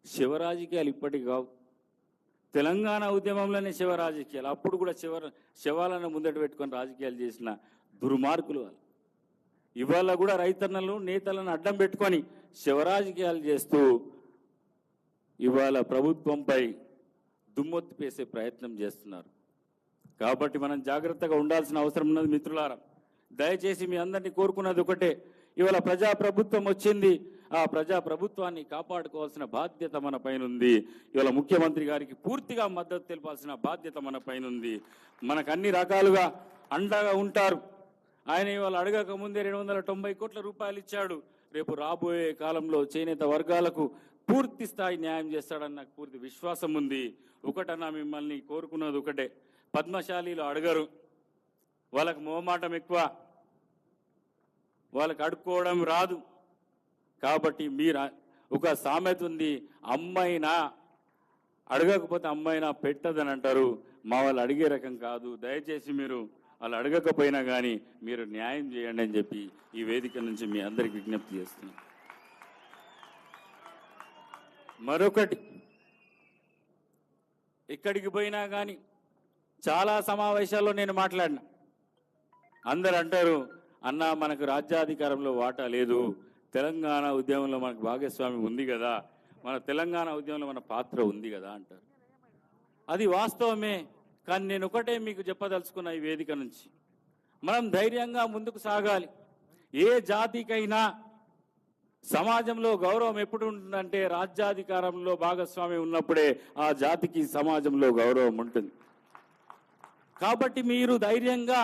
శివ రాజకీయాలు ఇప్పటికి కావు. తెలంగాణ ఉద్యమంలోనే శివ రాజకీయాలు, అప్పుడు కూడా శవాలను ముందట పెట్టుకొని రాజకీయాలు చేసిన దుర్మార్గులు వాళ్ళు. ఇవాళ కూడా రైతన్నలు నేతలను అడ్డం పెట్టుకొని శివ రాజకీయాలు చేస్తూ ఇవాళ ప్రభుత్వంపై దుమ్మొత్తి పేసే ప్రయత్నం చేస్తున్నారు. కాబట్టి మనం జాగ్రత్తగా ఉండాల్సిన అవసరం ఉన్నది మిత్రులారా. దయచేసి మీ అందరినీ కోరుకున్నది ఒకటే, ఇవాళ ప్రజాప్రభుత్వం వచ్చింది, ఆ ప్రజాప్రభుత్వాన్ని కాపాడుకోవాల్సిన బాధ్యత మన పైన ఉంది. ఇవాళ ముఖ్యమంత్రి గారికి పూర్తిగా మద్దతు తెలపాల్సిన బాధ్యత మన పైన ఉంది. మనకు అన్ని రకాలుగా అండగా ఉంటారు. ఆయన ఇవాళ అడగక ముందే 290 కోట్ల రూపాయలు ఇచ్చాడు. రేపు రాబోయే కాలంలో చేనేత వర్గాలకు పూర్తి స్థాయి న్యాయం చేస్తాడని నాకు పూర్తి విశ్వాసం ఉంది. ఒకటన్నా మిమ్మల్ని కోరుకున్నది ఒకటే, పద్మశాలీలు అడగరు, వాళ్ళకు మోమాటం ఎక్కువ, వాళ్ళకి అడుక్కోవడం రాదు. కాబట్టి మీరు ఒక సామెత ఉంది, అమ్మైనా అడగకపోతే అమ్మైనా పెట్టదని అంటారు. మా వాళ్ళు అడిగే రకం కాదు. దయచేసి మీరు వాళ్ళు అడగకపోయినా కానీ మీరు న్యాయం చేయండి అని చెప్పి ఈ వేదిక నుంచి మీ అందరికి విజ్ఞప్తి చేస్తున్నాను. మరొకటి, ఎక్కడికి పోయినా కానీ చాలా సమావేశాల్లో నేను మాట్లాడినా, అందరు అంటారు, అన్న మనకు రాజ్యాధికారంలో వాటా లేదు, తెలంగాణ ఉద్యమంలో మనకు భాగస్వామ్యం ఉంది కదా, మన తెలంగాణ ఉద్యమంలో మన పాత్ర ఉంది కదా అంటారు. అది వాస్తవమే. కానీ నేను ఒకటే మీకు చెప్పదలుచుకున్న ఈ వేదిక నుంచి, మనం ధైర్యంగా ముందుకు సాగాలి. ఏ జాతికైనా సమాజంలో గౌరవం ఎప్పుడు ఉంటుందంటే రాజ్యాధికారంలో భాగస్వామ్యం ఉన్నప్పుడే ఆ జాతికి సమాజంలో గౌరవం ఉంటుంది. కాబట్టి మీరు ధైర్యంగా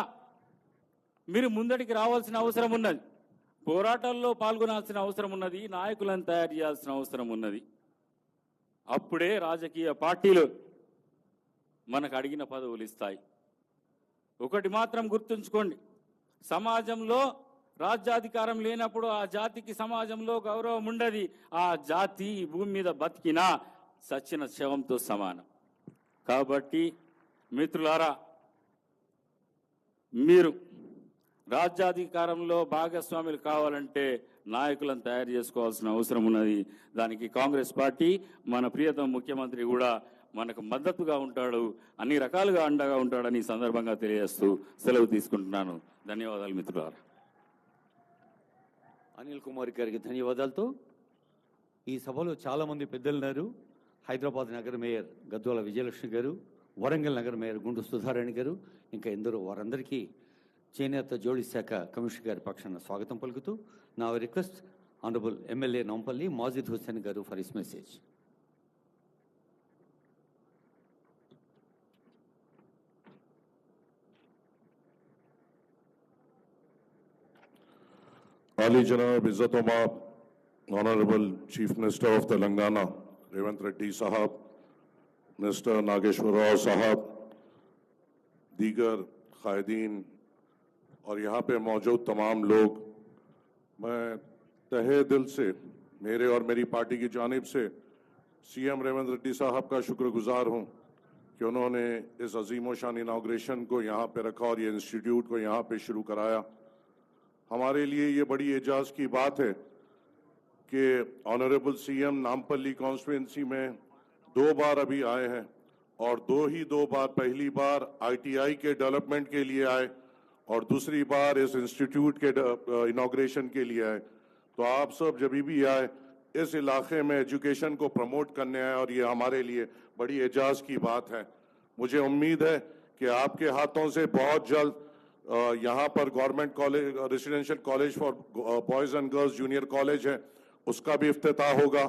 మీరు ముందటికి రావాల్సిన అవసరం ఉన్నది, పోరాటాల్లో పాల్గొనాల్సిన అవసరం ఉన్నది, నాయకులను తయారు చేయాల్సిన అవసరం ఉన్నది. అప్పుడే రాజకీయ పార్టీలు మనకు అడిగిన పదవులు ఇస్తాయి. ఒకటి మాత్రం గుర్తుంచుకోండి, సమాజంలో రాజ్యాధికారం లేనప్పుడు ఆ జాతికి సమాజంలో గౌరవం ఉండదు. ఆ జాతి ఈ భూమి మీద బతికినా సచ్చిన శవంతో సమానం. కాబట్టి మిత్రులారా, మీరు రాజ్యాధికారంలో భాగస్వాములు కావాలంటే నాయకులను తయారు చేసుకోవాల్సిన అవసరం ఉన్నది. దానికి కాంగ్రెస్ పార్టీ, మన ప్రియతమ ముఖ్యమంత్రి కూడా మనకు మద్దతుగా ఉంటాడు, అన్ని రకాలుగా అండగా ఉంటాడని ఈ సందర్భంగా తెలియజేస్తూ సెలవు తీసుకుంటున్నాను. ధన్యవాదాలు మిత్రులారా. అనిల్ కుమార్ గారికి ధన్యవాదాలతో ఈ సభలో చాలామంది పెద్దలు ఉన్నారు. హైదరాబాద్ నగర మేయర్ గద్వాల విజయలక్ష్మి గారు, వరంగల్ నగర మేయర్ గుండు సుధారాణి గారు, ఇంకా ఎందరో, వారందరికీ చేనేత జోడి శాఖ కమిషనర్ గారి పక్షాన స్వాగతం పలుకుతూ నా request honourable MLA Nampally Majid Hussain గారు for his message. Ali Janab Izzat-o-Maab, Honorable Chief Minister of Telangana, Revant Reddy Sahab, Minister Nageshwar Rao Sahab, दीगर कायदीन और यहाँ पे मौजूद तमाम लोग, मैं तहे दिल से मेरे और मेरी पार्टी की जानिब से सीएम रेवंत रेड्डी साहब का शुक्रगुजार हूँ कि उन्होंने इस अजीम व शान इनाग्रेशन को यहाँ पे रखा और ये इंस्टीट्यूट को यहाँ पे शुरू कराया। हमारे लिए ये बड़ी एजाज़ की बात है कि ऑनरेबल सीएम नामपल्ली कॉन्स्टिट्यूंसी में 2 बार अभी आए हैं और दो बार, पहली बार आईटीआई के डेवलपमेंट के लिए आए और दूसरी बार इस इंस्टीट्यूट के इनॉग्रेशन के लिए आए। तो आप सब जब भी आए इस इलाके में एजुकेशन को प्रमोट करने आए और ये हमारे लिए बड़ी एजाज़ की बात है। मुझे उम्मीद है कि आपके हाथों से बहुत जल्द यहाँ पर government college, residential college for boys and girls junior college है, उसका भी इफ्तिताह होगा।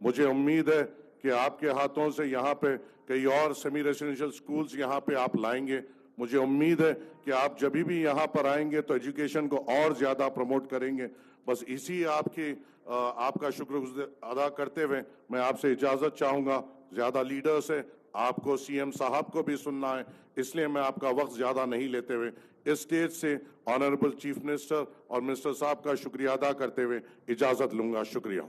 मुझे उम्मीद है कि आपके हाथों से यहाँ पे कई और सेमी रेसिडेंशियल स्कूल्स यहाँ पे आप लाएंगे। मुझे उम्मीद है कि आप जब भी यहाँ पर आएंगे तो एजुकेशन को और ज़्यादा प्रमोट करेंगे। बस इसी आपका शुक्र अदा करते हुए मैं आपसे इजाज़त चाहूँगा। ज़्यादा लीडर्स है, आपको सीएम साहब को भी सुनना है, इसलिए मैं आपका वक्त ज़्यादा नहीं लेते हुए इस स्टेज से ऑनरेबल चीफ मिनिस्टर और मिनिस्टर साहब का शुक्रिया अदा करते हुए इजाज़त लूँगा। शुक्रिया।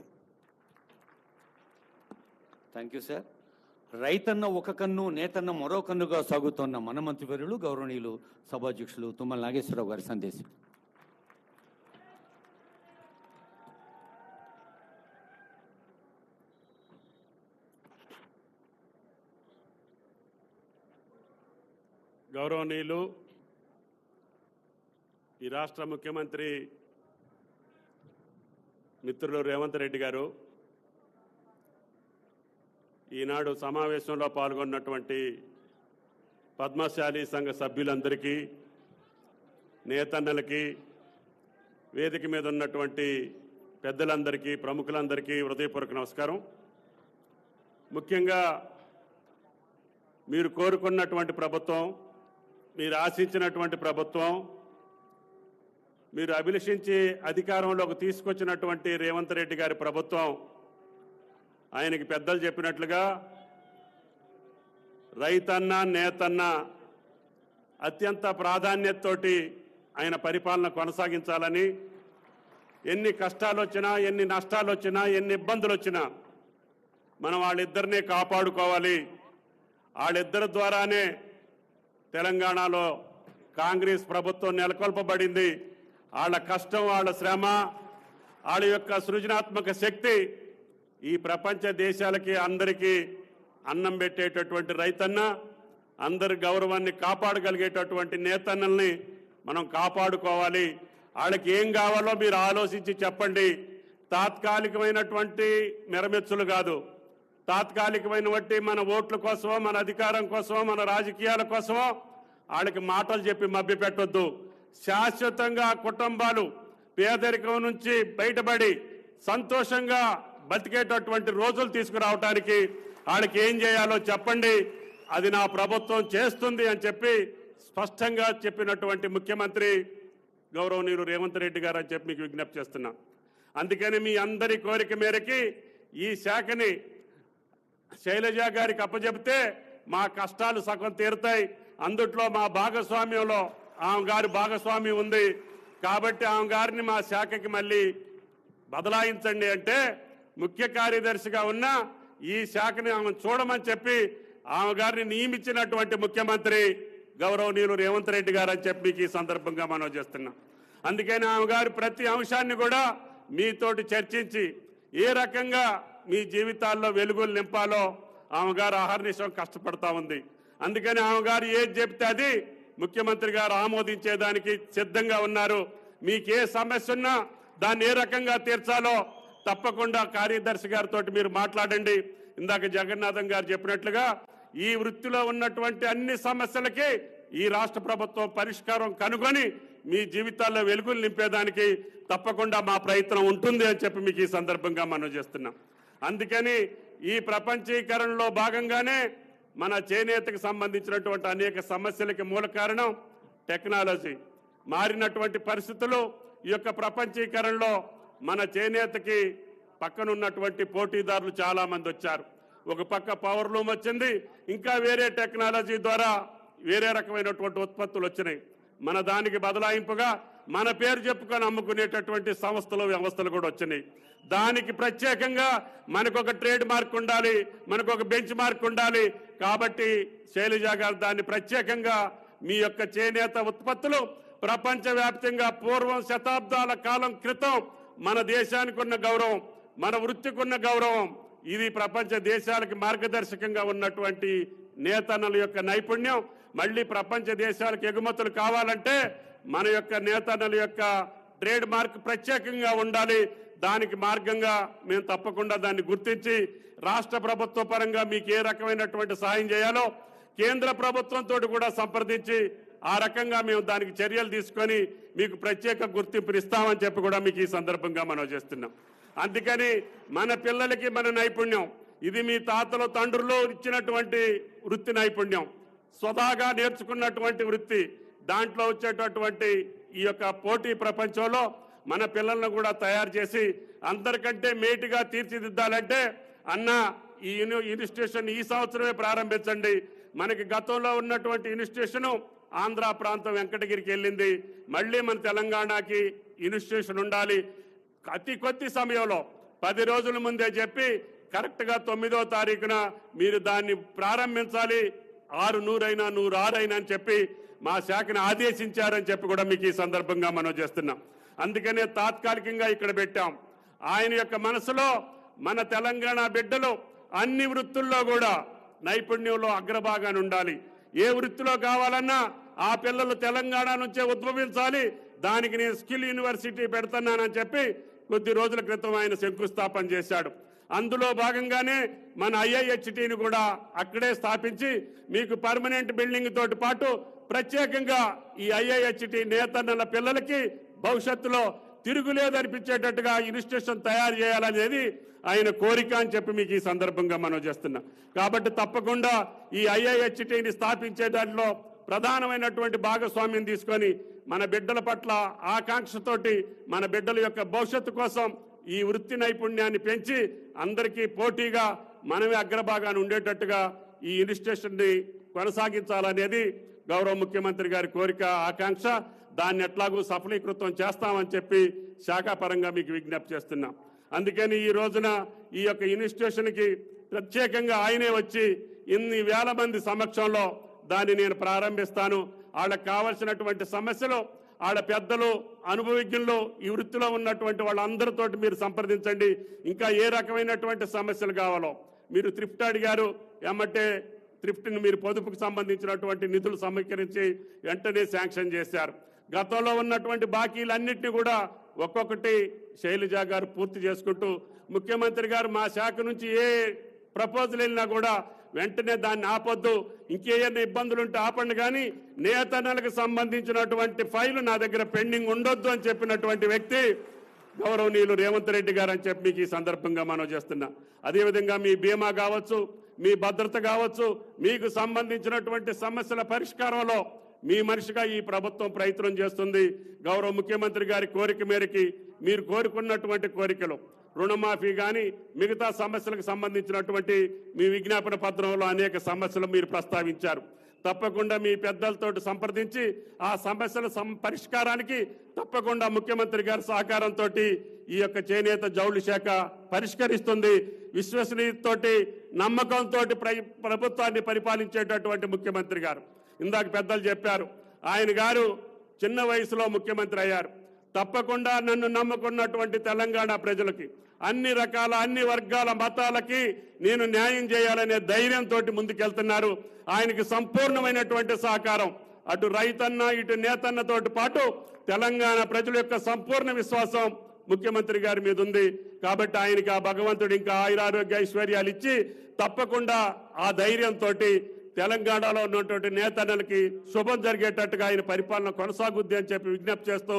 Thank you sir. రైతన్న ఒక కన్ను, నేతన్న మరో కన్నుగా సాగుతోన్న మన మంత్రివర్యులు గౌరవనీయులు సభాధ్యక్షులు తుమ్మల నాగేశ్వరరావు గారి సందేశం. గౌరవనీయులు ఈ రాష్ట్ర ముఖ్యమంత్రి మిత్రులు రేవంత్ రెడ్డి గారు ఈనాడు సమావేశంలో పాల్గొన్నటువంటి పద్మశాలి సంఘ సభ్యులందరికీ, నేతన్నలకి, వేదిక మీద ఉన్నటువంటి పెద్దలందరికీ, ప్రముఖులందరికీ హృదయపూర్వక నమస్కారం. ముఖ్యంగా మీరు కోరుకున్నటువంటి ప్రభుత్వం, మీరు ఆశించినటువంటి ప్రభుత్వం, మీరు అభిలషించి అధికారంలోకి తీసుకొచ్చినటువంటి రేవంత్ రెడ్డి గారి ప్రభుత్వం, ఆయనకి పెద్దలు చెప్పినట్లుగా రైతన్న, నేతన్న అత్యంత ప్రాధాన్యతతోటి ఆయన పరిపాలన కొనసాగించాలని, ఎన్ని కష్టాలు వచ్చినా, ఎన్ని నష్టాలు వచ్చినా, ఎన్ని ఇబ్బందులు వచ్చినా మనం వాళ్ళిద్దరినీ కాపాడుకోవాలి. వాళ్ళిద్దరి ద్వారానే తెలంగాణలో కాంగ్రెస్ ప్రభుత్వం నెలకొల్పబడింది. వాళ్ళ కష్టం, వాళ్ళ శ్రమ, వాళ్ళ యొక్క సృజనాత్మక శక్తి ఈ ప్రపంచ దేశాలకి అందరికీ అన్నం పెట్టేటటువంటి రైతన్న, అందరి గౌరవాన్ని కాపాడగలిగేటటువంటి నేతన్నల్ని మనం కాపాడుకోవాలి. వాళ్ళకి ఏం కావాలో మీరు ఆలోచించి చెప్పండి. తాత్కాలికమైనటువంటి మెరమెచ్చులు కాదు, తాత్కాలికమైనటువంటి మన ఓట్ల కోసమో, మన అధికారం కోసమో, మన రాజకీయాల కోసమో వాళ్ళకి మాటలు చెప్పి మభ్యపెట్టొద్దు. శాశ్వతంగా కుటుంబాలు పేదరికం నుంచి బయటపడి సంతోషంగా బతికేటటువంటి రోజులు తీసుకురావడానికి వాళ్ళకి ఏం చేయాలో చెప్పండి. అది నా ప్రభుత్వం చేస్తుంది అని చెప్పి స్పష్టంగా చెప్పినటువంటి ముఖ్యమంత్రి గౌరవనీయులు రేవంత్ రెడ్డి గారు అని చెప్పి మీకు విజ్ఞప్తి చేస్తున్నా. అందుకని మీ అందరి కోరిక మేరకి ఈ శాఖని శైలజ గారికి అప్పచెప్తే మా కష్టాలు సగం తీరుతాయి. అందుట్లో మా భాగస్వామ్యంలో ఆమె గారి భాగస్వామ్యం ఉంది కాబట్టి ఆమె గారిని మా శాఖకి మళ్ళీ బదలాయించండి అంటే ముఖ్య కార్యదర్శిగా ఉన్న ఈ శాఖని ఆమె చూడమని చెప్పి ఆమె గారిని నియమించినటువంటి ముఖ్యమంత్రి గౌరవనీయులు రేవంత్ రెడ్డి గారు అని చెప్పి మీకు ఈ సందర్భంగా మనం చేస్తున్నాం. అందుకని ఆమె గారి ప్రతి అంశాన్ని కూడా మీతోటి చర్చించి ఏ రకంగా మీ జీవితాల్లో వెలుగులు నింపాలో ఆమె గారు అహర్నిశం కష్టపడతా ఉంది. అందుకని ఆమె గారు ఏది చెప్తే అది ముఖ్యమంత్రి గారు ఆమోదించేదానికి సిద్ధంగా ఉన్నారు. మీకు ఏ సమస్య ఉన్నా దాన్ని ఏ రకంగా తీర్చాలో తప్పకుండా కార్యదర్శి గారితో మీరు మాట్లాడండి. ఇందాక జగన్నాథం గారు చెప్పినట్లుగా ఈ వృత్తిలో ఉన్నటువంటి అన్ని సమస్యలకి ఈ రాష్ట్ర ప్రభుత్వం పరిష్కారం కనుగొని మీ జీవితాల్లో వెలుగులు నింపేదానికి తప్పకుండా మా ప్రయత్నం ఉంటుంది అని చెప్పి మీకు ఈ సందర్భంగా మనం చేస్తున్నాం. అందుకని ఈ ప్రపంచీకరణలో భాగంగానే మన చేనేతకు సంబంధించినటువంటి అనేక సమస్యలకి మూల కారణం టెక్నాలజీ. మారినటువంటి పరిస్థితులు ఈ యొక్క ప్రపంచీకరణలో మన చేనేతకి పక్కనున్నటువంటి పోటీదారులు చాలా మంది వచ్చారు. ఒక పక్క పవర్ లూమ్ వచ్చింది, ఇంకా వేరే టెక్నాలజీ ద్వారా వేరే రకమైనటువంటి ఉత్పత్తులు వచ్చినాయి. మన దానికి బదలాయింపుగా మన పేరు చెప్పుకొని అమ్ముకునేటటువంటి సంస్థలు, వ్యవస్థలు కూడా వచ్చినాయి. దానికి ప్రత్యేకంగా మనకు ఒక ట్రేడ్ మార్క్ ఉండాలి, మనకు ఒక బెంచ్ మార్క్ ఉండాలి. కాబట్టి శైలజ గారు దాన్ని ప్రత్యేకంగా మీ యొక్క చేనేత ఉత్పత్తులు ప్రపంచవ్యాప్తంగా పూర్వం శతాబ్దాల కాలం క్రితం మన దేశానికి ఉన్న గౌరవం, మన వృత్తికి ఉన్న గౌరవం, ఇది ప్రపంచ దేశాలకు మార్గదర్శకంగా ఉన్నటువంటి నేతన్నల యొక్క నైపుణ్యం మళ్ళీ ప్రపంచ దేశాలకు ఎగుమతులు కావాలంటే మన యొక్క నేతన్నల యొక్క ట్రేడ్ మార్క్ ప్రత్యేకంగా ఉండాలి. దానికి మార్గంగా మేము తప్పకుండా దాన్ని గుర్తించి రాష్ట్ర ప్రభుత్వ పరంగా మీకు ఏ రకమైనటువంటి సాయం చేయాలో కేంద్ర ప్రభుత్వంతో కూడా సంప్రదించి ఆ రకంగా మేము దానికి చర్యలు తీసుకొని మీకు ప్రత్యేక గుర్తింపుని ఇస్తామని చెప్పి కూడా మీకు ఈ సందర్భంగా మనం చేస్తున్నాం. అందుకని మన పిల్లలకి మన నైపుణ్యం, ఇది మీ తాతలు తండ్రులు ఇచ్చినటువంటి వృత్తి నైపుణ్యం, స్వతహాగా నేర్చుకున్నటువంటి వృత్తి. దాంట్లో వచ్చేటటువంటి ఈ యొక్క పోటీ ప్రపంచంలో మన పిల్లలను కూడా తయారు చేసి అందరికంటే మేటిగా తీర్చిదిద్దాలంటే అన్న ఈ ఇన్స్టిట్యూషన్ ఈ సంవత్సరమే ప్రారంభించండి. మనకి గతంలో ఉన్నటువంటి ఇన్స్టిట్యూషన్ ఆంధ్ర ప్రాంతం వెంకటగిరికి వెళ్ళింది, మళ్ళీ మన తెలంగాణకి ఇన్స్టిట్యూషన్ ఉండాలి. అతి కొద్ది సమయంలో 10 రోజుల ముందే చెప్పి కరెక్ట్గా 9వ తారీఖున మీరు దాన్ని ప్రారంభించాలి. 600 అయినా 106 అయినా అని చెప్పి మా శాఖను ఆదేశించారని చెప్పి కూడా మీకు ఈ సందర్భంగా మనం చేస్తున్నాం. అందుకనే తాత్కాలికంగా ఇక్కడ పెట్టాం. ఆయన యొక్క మనసులో మన తెలంగాణ బిడ్డలు అన్ని వృత్తుల్లో కూడా నైపుణ్యంలో అగ్రభాగాన్ని ఉండాలి. ఏ వృత్తిలో కావాలన్నా ఆ పిల్లలు తెలంగాణ నుంచే ఉద్భవించాలి, దానికి నేను స్కిల్ యూనివర్సిటీ పెడుతున్నానని చెప్పి కొద్ది రోజుల క్రితం ఆయన శంకుస్థాపన చేశాడు. అందులో భాగంగానే మన IIHTని కూడా అక్కడే స్థాపించి మీకు పర్మనెంట్ బిల్డింగ్ తోటి పాటు ప్రత్యేకంగా ఈ IIHT నేతన్నల పిల్లలకి భవిష్యత్తులో తిరుగులేదనిపించేటట్టుగా ఇన్స్టిట్యూషన్ తయారు చేయాలనేది ఆయన కోరిక అని చెప్పి మీకు ఈ సందర్భంగా మనం చేస్తున్నాం. కాబట్టి తప్పకుండా ఈ IIHTని స్థాపించే దాంట్లో ప్రధానమైనటువంటి భాగస్వామ్యం తీసుకొని మన బిడ్డల పట్ల ఆకాంక్షతోటి మన బిడ్డల యొక్క భవిష్యత్తు కోసం ఈ వృత్తి నైపుణ్యాన్ని పెంచి అందరికీ పోటీగా మనమే అగ్రభాగాన్ని ఉండేటట్టుగా ఈ ఇన్స్టిట్యూషన్ని కొనసాగించాలనేది గౌరవ ముఖ్యమంత్రి గారి కోరిక, ఆకాంక్ష. దాన్ని ఎట్లాగూ సఫలీకృతం చేస్తామని చెప్పి శాఖాపరంగా మీకు విజ్ఞప్తి చేస్తున్నాం. అందుకని ఈ రోజున ఈ యొక్క ఇన్స్టిట్యూషన్కి ప్రత్యేకంగా ఆయనే వచ్చి ఇన్ని వేల మంది సమక్షంలో దాన్ని నేను ప్రారంభిస్తాను. వాళ్ళకు కావలసినటువంటి సమస్యలు వాళ్ళ పెద్దలు, అనుభవజ్ఞులు, ఈ వృత్తిలో ఉన్నటువంటి వాళ్ళందరితోటి మీరు సంప్రదించండి. ఇంకా ఏ రకమైనటువంటి సమస్యలు కావాలో మీరు థ్రిఫ్ట్ అడిగారు, ఏమంటే థ్రిఫ్ట్ని మీరు పొదుపుకు సంబంధించినటువంటి నిధులు సమీకరించి వెంటనే శాంక్షన్ చేశారు. గతంలో ఉన్నటువంటి బాకీలన్నింటినీ కూడా ఒక్కొక్కటి శైలజ గారు పూర్తి చేసుకుంటూ, ముఖ్యమంత్రి గారు మా శాఖ నుంచి ఏ ప్రపోజల్ వెళ్ళినా కూడా వెంటనే దాన్ని ఆపొద్దు, ఇంకేమైనా ఇబ్బందులు ఉంటే ఆపండి, కానీ నేతన్నలకు సంబంధించినటువంటి ఫైలు నా దగ్గర పెండింగ్ ఉండొద్దు అని చెప్పినటువంటి వ్యక్తి గౌరవనీయులు రేవంత్ రెడ్డి గారు అని చెప్పి మీకు ఈ సందర్భంగా మనం చేస్తున్నాం. అదేవిధంగా మీ బీమా కావచ్చు, మీ భద్రత కావచ్చు, మీకు సంబంధించినటువంటి సమస్యల పరిష్కారంలో మీ మనిషిగా ఈ ప్రభుత్వం ప్రయత్నం చేస్తుంది. గౌరవ ముఖ్యమంత్రి గారి కోరిక మేరకి మీరు కోరుకున్నటువంటి కోరికలు, రుణమాఫీ కానీ మిగతా సమస్యలకు సంబంధించినటువంటి మీ విజ్ఞాపన పత్రంలో అనేక సమస్యలు మీరు ప్రస్తావించారు. తప్పకుండా మీ పెద్దలతో సంప్రదించి ఆ సమస్యల పరిష్కారానికి తప్పకుండా ముఖ్యమంత్రి గారి సహకారంతో ఈ యొక్క చేనేత జౌళి శాఖ పరిష్కరిస్తుంది. విశ్వసనీయతతోటి, నమ్మకంతో ప్రభుత్వాన్ని పరిపాలించేటటువంటి ముఖ్యమంత్రి గారు. ఇందాక పెద్దలు చెప్పారు, ఆయన గారు చిన్న వయసులో ముఖ్యమంత్రి అయ్యారు. తప్పకుండా నన్ను నమ్ముకున్నటువంటి తెలంగాణ ప్రజలకి, అన్ని రకాల, అన్ని వర్గాల, మతాలకి నేను న్యాయం చేయాలనే ధైర్యంతో ముందుకెళ్తున్నారు. ఆయనకి సంపూర్ణమైనటువంటి సహకారం అటు రైతన్న, ఇటు నేతన్నతో పాటు తెలంగాణ ప్రజల యొక్క సంపూర్ణ విశ్వాసం ముఖ్యమంత్రి గారి మీద ఉంది. కాబట్టి ఆయనకి ఆ భగవంతుడు ఇంకా ఆయురారోగ్య ఐశ్వర్యాలు ఇచ్చి తప్పకుండా ఆ ధైర్యంతో తెలంగాణలో ఉన్నటువంటి నేతన్నలకి శుభం జరిగేటట్టుగా ఆయన పరిపాలన కొనసాగుద్ది అని చెప్పి విజ్ఞప్తి చేస్తూ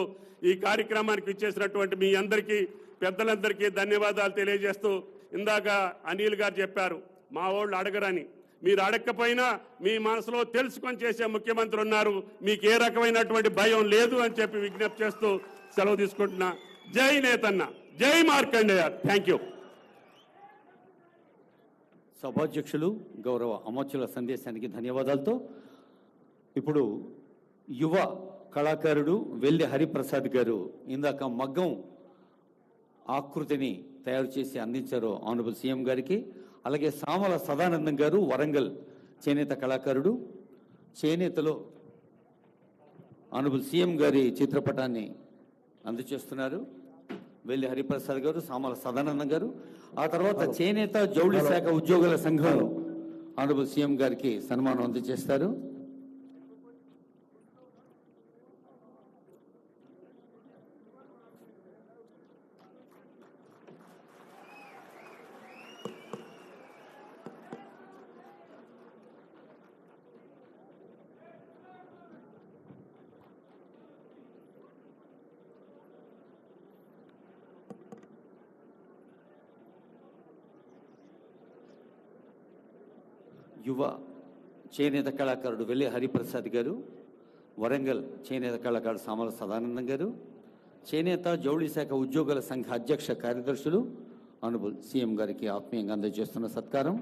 ఈ కార్యక్రమానికి ఇచ్చేసినటువంటి మీ అందరికీ, పెద్దలందరికీ ధన్యవాదాలు తెలియజేస్తూ, ఇందాక అనిల్ గారు చెప్పారు మా వాళ్ళు అడగరని. మీరు అడగకపోయినా మీ మనసులో తెలుసుకొని చేసే ముఖ్యమంత్రి ఉన్నారు, మీకు ఏ రకమైనటువంటి భయం లేదు అని చెప్పి విజ్ఞప్తి చేస్తూ సెలవు తీసుకుంటున్నా. జై నేతన్న, జై మార్కండేయ. Thank you. సభాధ్యక్షులు గౌరవ అమర్చుల సందేశానికి ధన్యవాదాలతో ఇప్పుడు యువ కళాకారుడు వెల్లి హరిప్రసాద్ గారు ఇందాక మగ్గం ఆకృతిని తయారు చేసి అందించారు ఆనరబుల్ సీఎం గారికి. అలాగే సామల సదానందం గారు వరంగల్ చేనేత కళాకారుడు, చేనేతలో ఆనరబుల్ సీఎం గారి చిత్రపటాన్ని అందజేస్తున్నారు వెల్లి హరిప్రసాద్ గారు, సామల సదానందం గారు. ఆ తర్వాత చేనేత జౌళి శాఖ ఉద్యోగుల సంఘం ఆనరబుల్ సీఎం గారికి సన్మానం అందజేస్తారు. యువ చేనేత కళాకారుడు వెల్లి హరిప్రసాద్ గారు, వరంగల్ చేనేత కళాకారుడు సామల సదానందం గారు, చేనేత జౌళి శాఖ ఉద్యోగుల సంఘ అధ్యక్ష కార్యదర్శులు ఆనరబుల్ సీఎం గారికి ఆత్మీయంగా అందజేస్తున్న సత్కారం.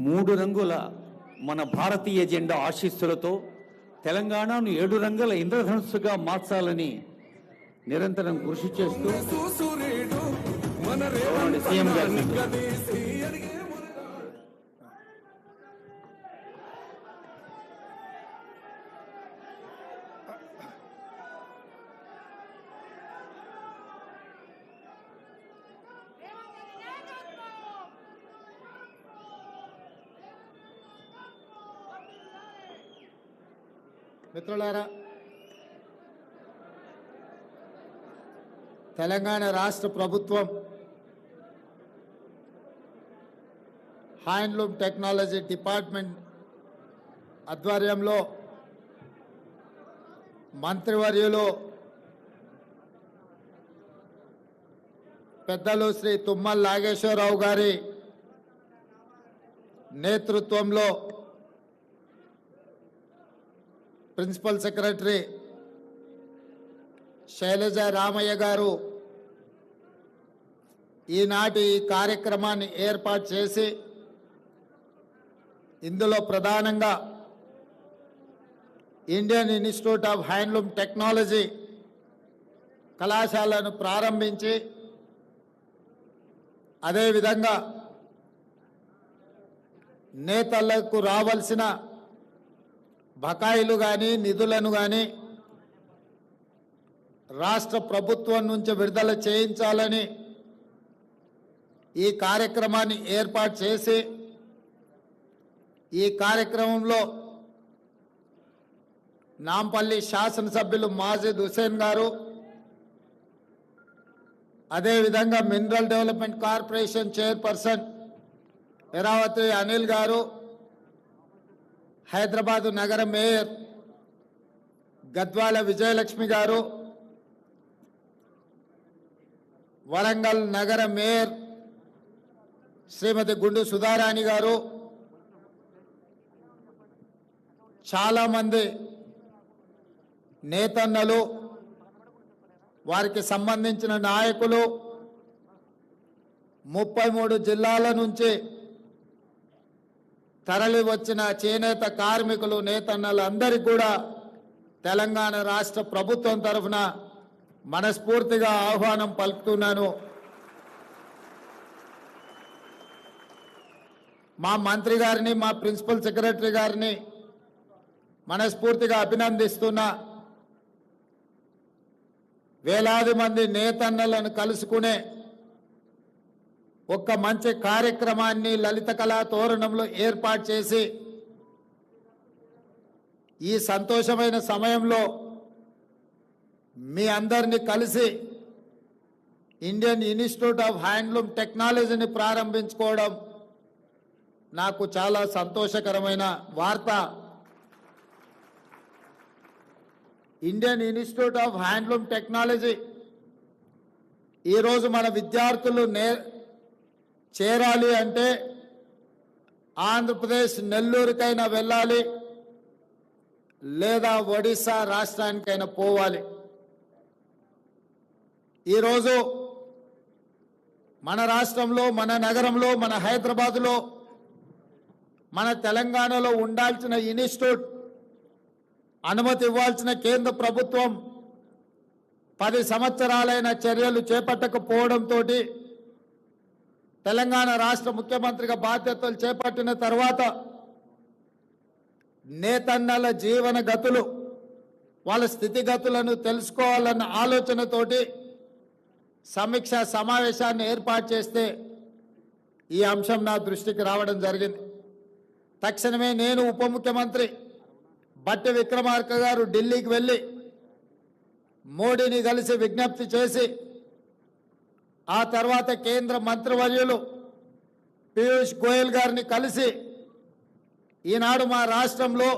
మూడు రంగుల మన భారతీయ జెండా ఆశీస్సులతో తెలంగాణను 7 రంగుల ఇంద్రధనుస్సుగా మార్చాలని నిరంతరం కృషి చేస్తూ సీఎం గారు మిత్రులారా, తెలంగాణ రాష్ట్ర ప్రభుత్వం హ్యాండ్లూమ్ టెక్నాలజీ డిపార్ట్మెంట్ ఆధ్వర్యంలో మంత్రివర్యులు పెద్దలు శ్రీ తుమ్మల నాగేశ్వరరావు గారి నేతృత్వంలో ప్రిన్సిపల్ సెక్రటరీ శైలజ రామయ్య గారు ఈనాటి ఈ కార్యక్రమాన్ని ఏర్పాటు చేసి ఇందులో ప్రధానంగా Indian institute of handloom technology కళాశాలను ప్రారంభించి అదేవిధంగా నేతలకు రావాల్సిన బకాయిలు కానీ నిధులను కానీ రాష్ట్ర ప్రభుత్వం నుంచి విడుదల చేయించాలని ఈ కార్యక్రమాన్ని ఏర్పాటు చేసి ఈ కార్యక్రమంలో నాంపల్లి శాసనసభ్యులు మాజిద్ హుసేన్ గారు, అదేవిధంగా mineral development corporation chairperson Eravathi Anil గారు, హైదరాబాదు నగర మేయర్ గద్వాల విజయలక్ష్మి గారు, వరంగల్ నగర మేయర్ శ్రీమతి గుండు సుధారాణి గారు, చాలామంది నేతన్నలు, వారికి సంబంధించిన నాయకులు, 33 జిల్లాల నుంచి తరలి వచ్చిన చేనేత కార్మికులు, నేతన్నలు అందరికీ కూడా తెలంగాణ రాష్ట్ర ప్రభుత్వం తరఫున మనస్ఫూర్తిగా ఆహ్వానం పలుకుతున్నాను. మా మంత్రి గారిని, మా ప్రిన్సిపల్ సెక్రటరీ గారిని మనస్ఫూర్తిగా అభినందిస్తున్నా. వేలాది మంది నేతన్నలను కలుసుకునే ఒక మంచి కార్యక్రమాన్ని లలిత కళా తోరణంలో ఏర్పాటు చేసి ఈ సంతోషమైన సమయంలో మీ అందరినీ కలిసి ఇండియన్ ఇన్స్టిట్యూట్ ఆఫ్ హ్యాండ్లూమ్ టెక్నాలజీని ప్రారంభించుకోవడం నాకు చాలా సంతోషకరమైన వార్త. Indian institute of handloom technology ఈరోజు మన విద్యార్థులు చేరాలి అంటే ఆంధ్రప్రదేశ్ నెల్లూరుకైనా వెళ్ళాలి, లేదా ఒడిశా రాష్ట్రానికైనా పోవాలి. ఈరోజు మన రాష్ట్రంలో, మన నగరంలో, మన హైదరాబాదులో, మన తెలంగాణలో ఉండాల్సిన ఇన్స్టిట్యూట్ అనుమతి ఇవ్వాల్సిన కేంద్ర ప్రభుత్వం 10 సంవత్సరాలైన చర్యలు చేపట్టకపోవడంతో తెలంగాణ రాష్ట్ర ముఖ్యమంత్రిగా బాధ్యతలు చేపట్టిన తర్వాత నేతన్నల జీవన గతులు, వాళ్ళ స్థితిగతులను తెలుసుకోవాలన్న ఆలోచనతోటి సమీక్షా సమావేశాన్ని ఏర్పాటు చేస్తే ఈ అంశం నా దృష్టికి రావడం జరిగింది. తక్షణమే నేను ఉప ముఖ్యమంత్రి బట్టి విక్రమార్క గారు ఢిల్లీకి వెళ్ళి మోడీని కలిసి విజ్ఞప్తి చేసి, ఆ తర్వాత కేంద్ర మంత్రివర్యులు పీయూష్ గోయల్ గారిని కలిసి ఈనాడు మా రాష్ట్రంలో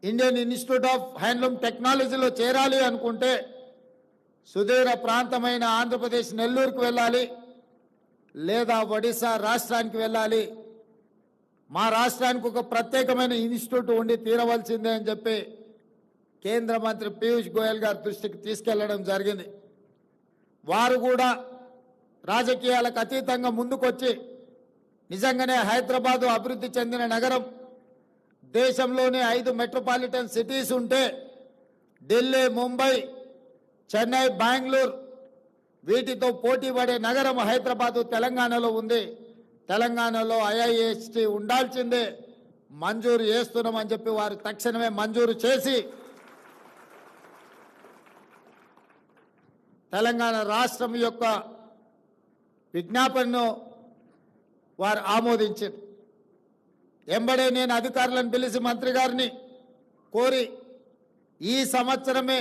ఇండియన్ ఇన్స్టిట్యూట్ ఆఫ్ హ్యాండ్లూమ్ టెక్నాలజీలో చేరాలి అనుకుంటే సుదూర ప్రాంతమైన ఆంధ్రప్రదేశ్ నెల్లూరుకు వెళ్ళాలి, లేదా ఒడిశా రాష్ట్రానికి వెళ్ళాలి. మా రాష్ట్రానికి ఒక ప్రత్యేకమైన ఇన్స్టిట్యూట్ ఉండి తీరవలసిందే అని చెప్పి కేంద్ర మంత్రి పీయూష్ గోయల్ గారి దృష్టికి తీసుకెళ్లడం జరిగింది. వారు కూడా రాజకీయాలకు అతీతంగా ముందుకొచ్చి నిజంగానే హైదరాబాదు అభివృద్ధి చెందిన నగరం, దేశంలోనే 5 మెట్రోపాలిటన్ సిటీస్ ఉంటే ఢిల్లీ, ముంబై, చెన్నై, బెంగళూరు వీటితో పోటీ పడే నగరం హైదరాబాదు తెలంగాణలో ఉంది. తెలంగాణలో IIST ఉండాల్సిందే, మంజూరు చేస్తున్నామని చెప్పి వారు తక్షణమే మంజూరు చేసి తెలంగాణ రాష్ట్రం యొక్క విజ్ఞాపనను వారు ఆమోదించారు. ఎంబడే నేను అధికారులను పిలిచి మంత్రి గారిని కోరి ఈ సంవత్సరమే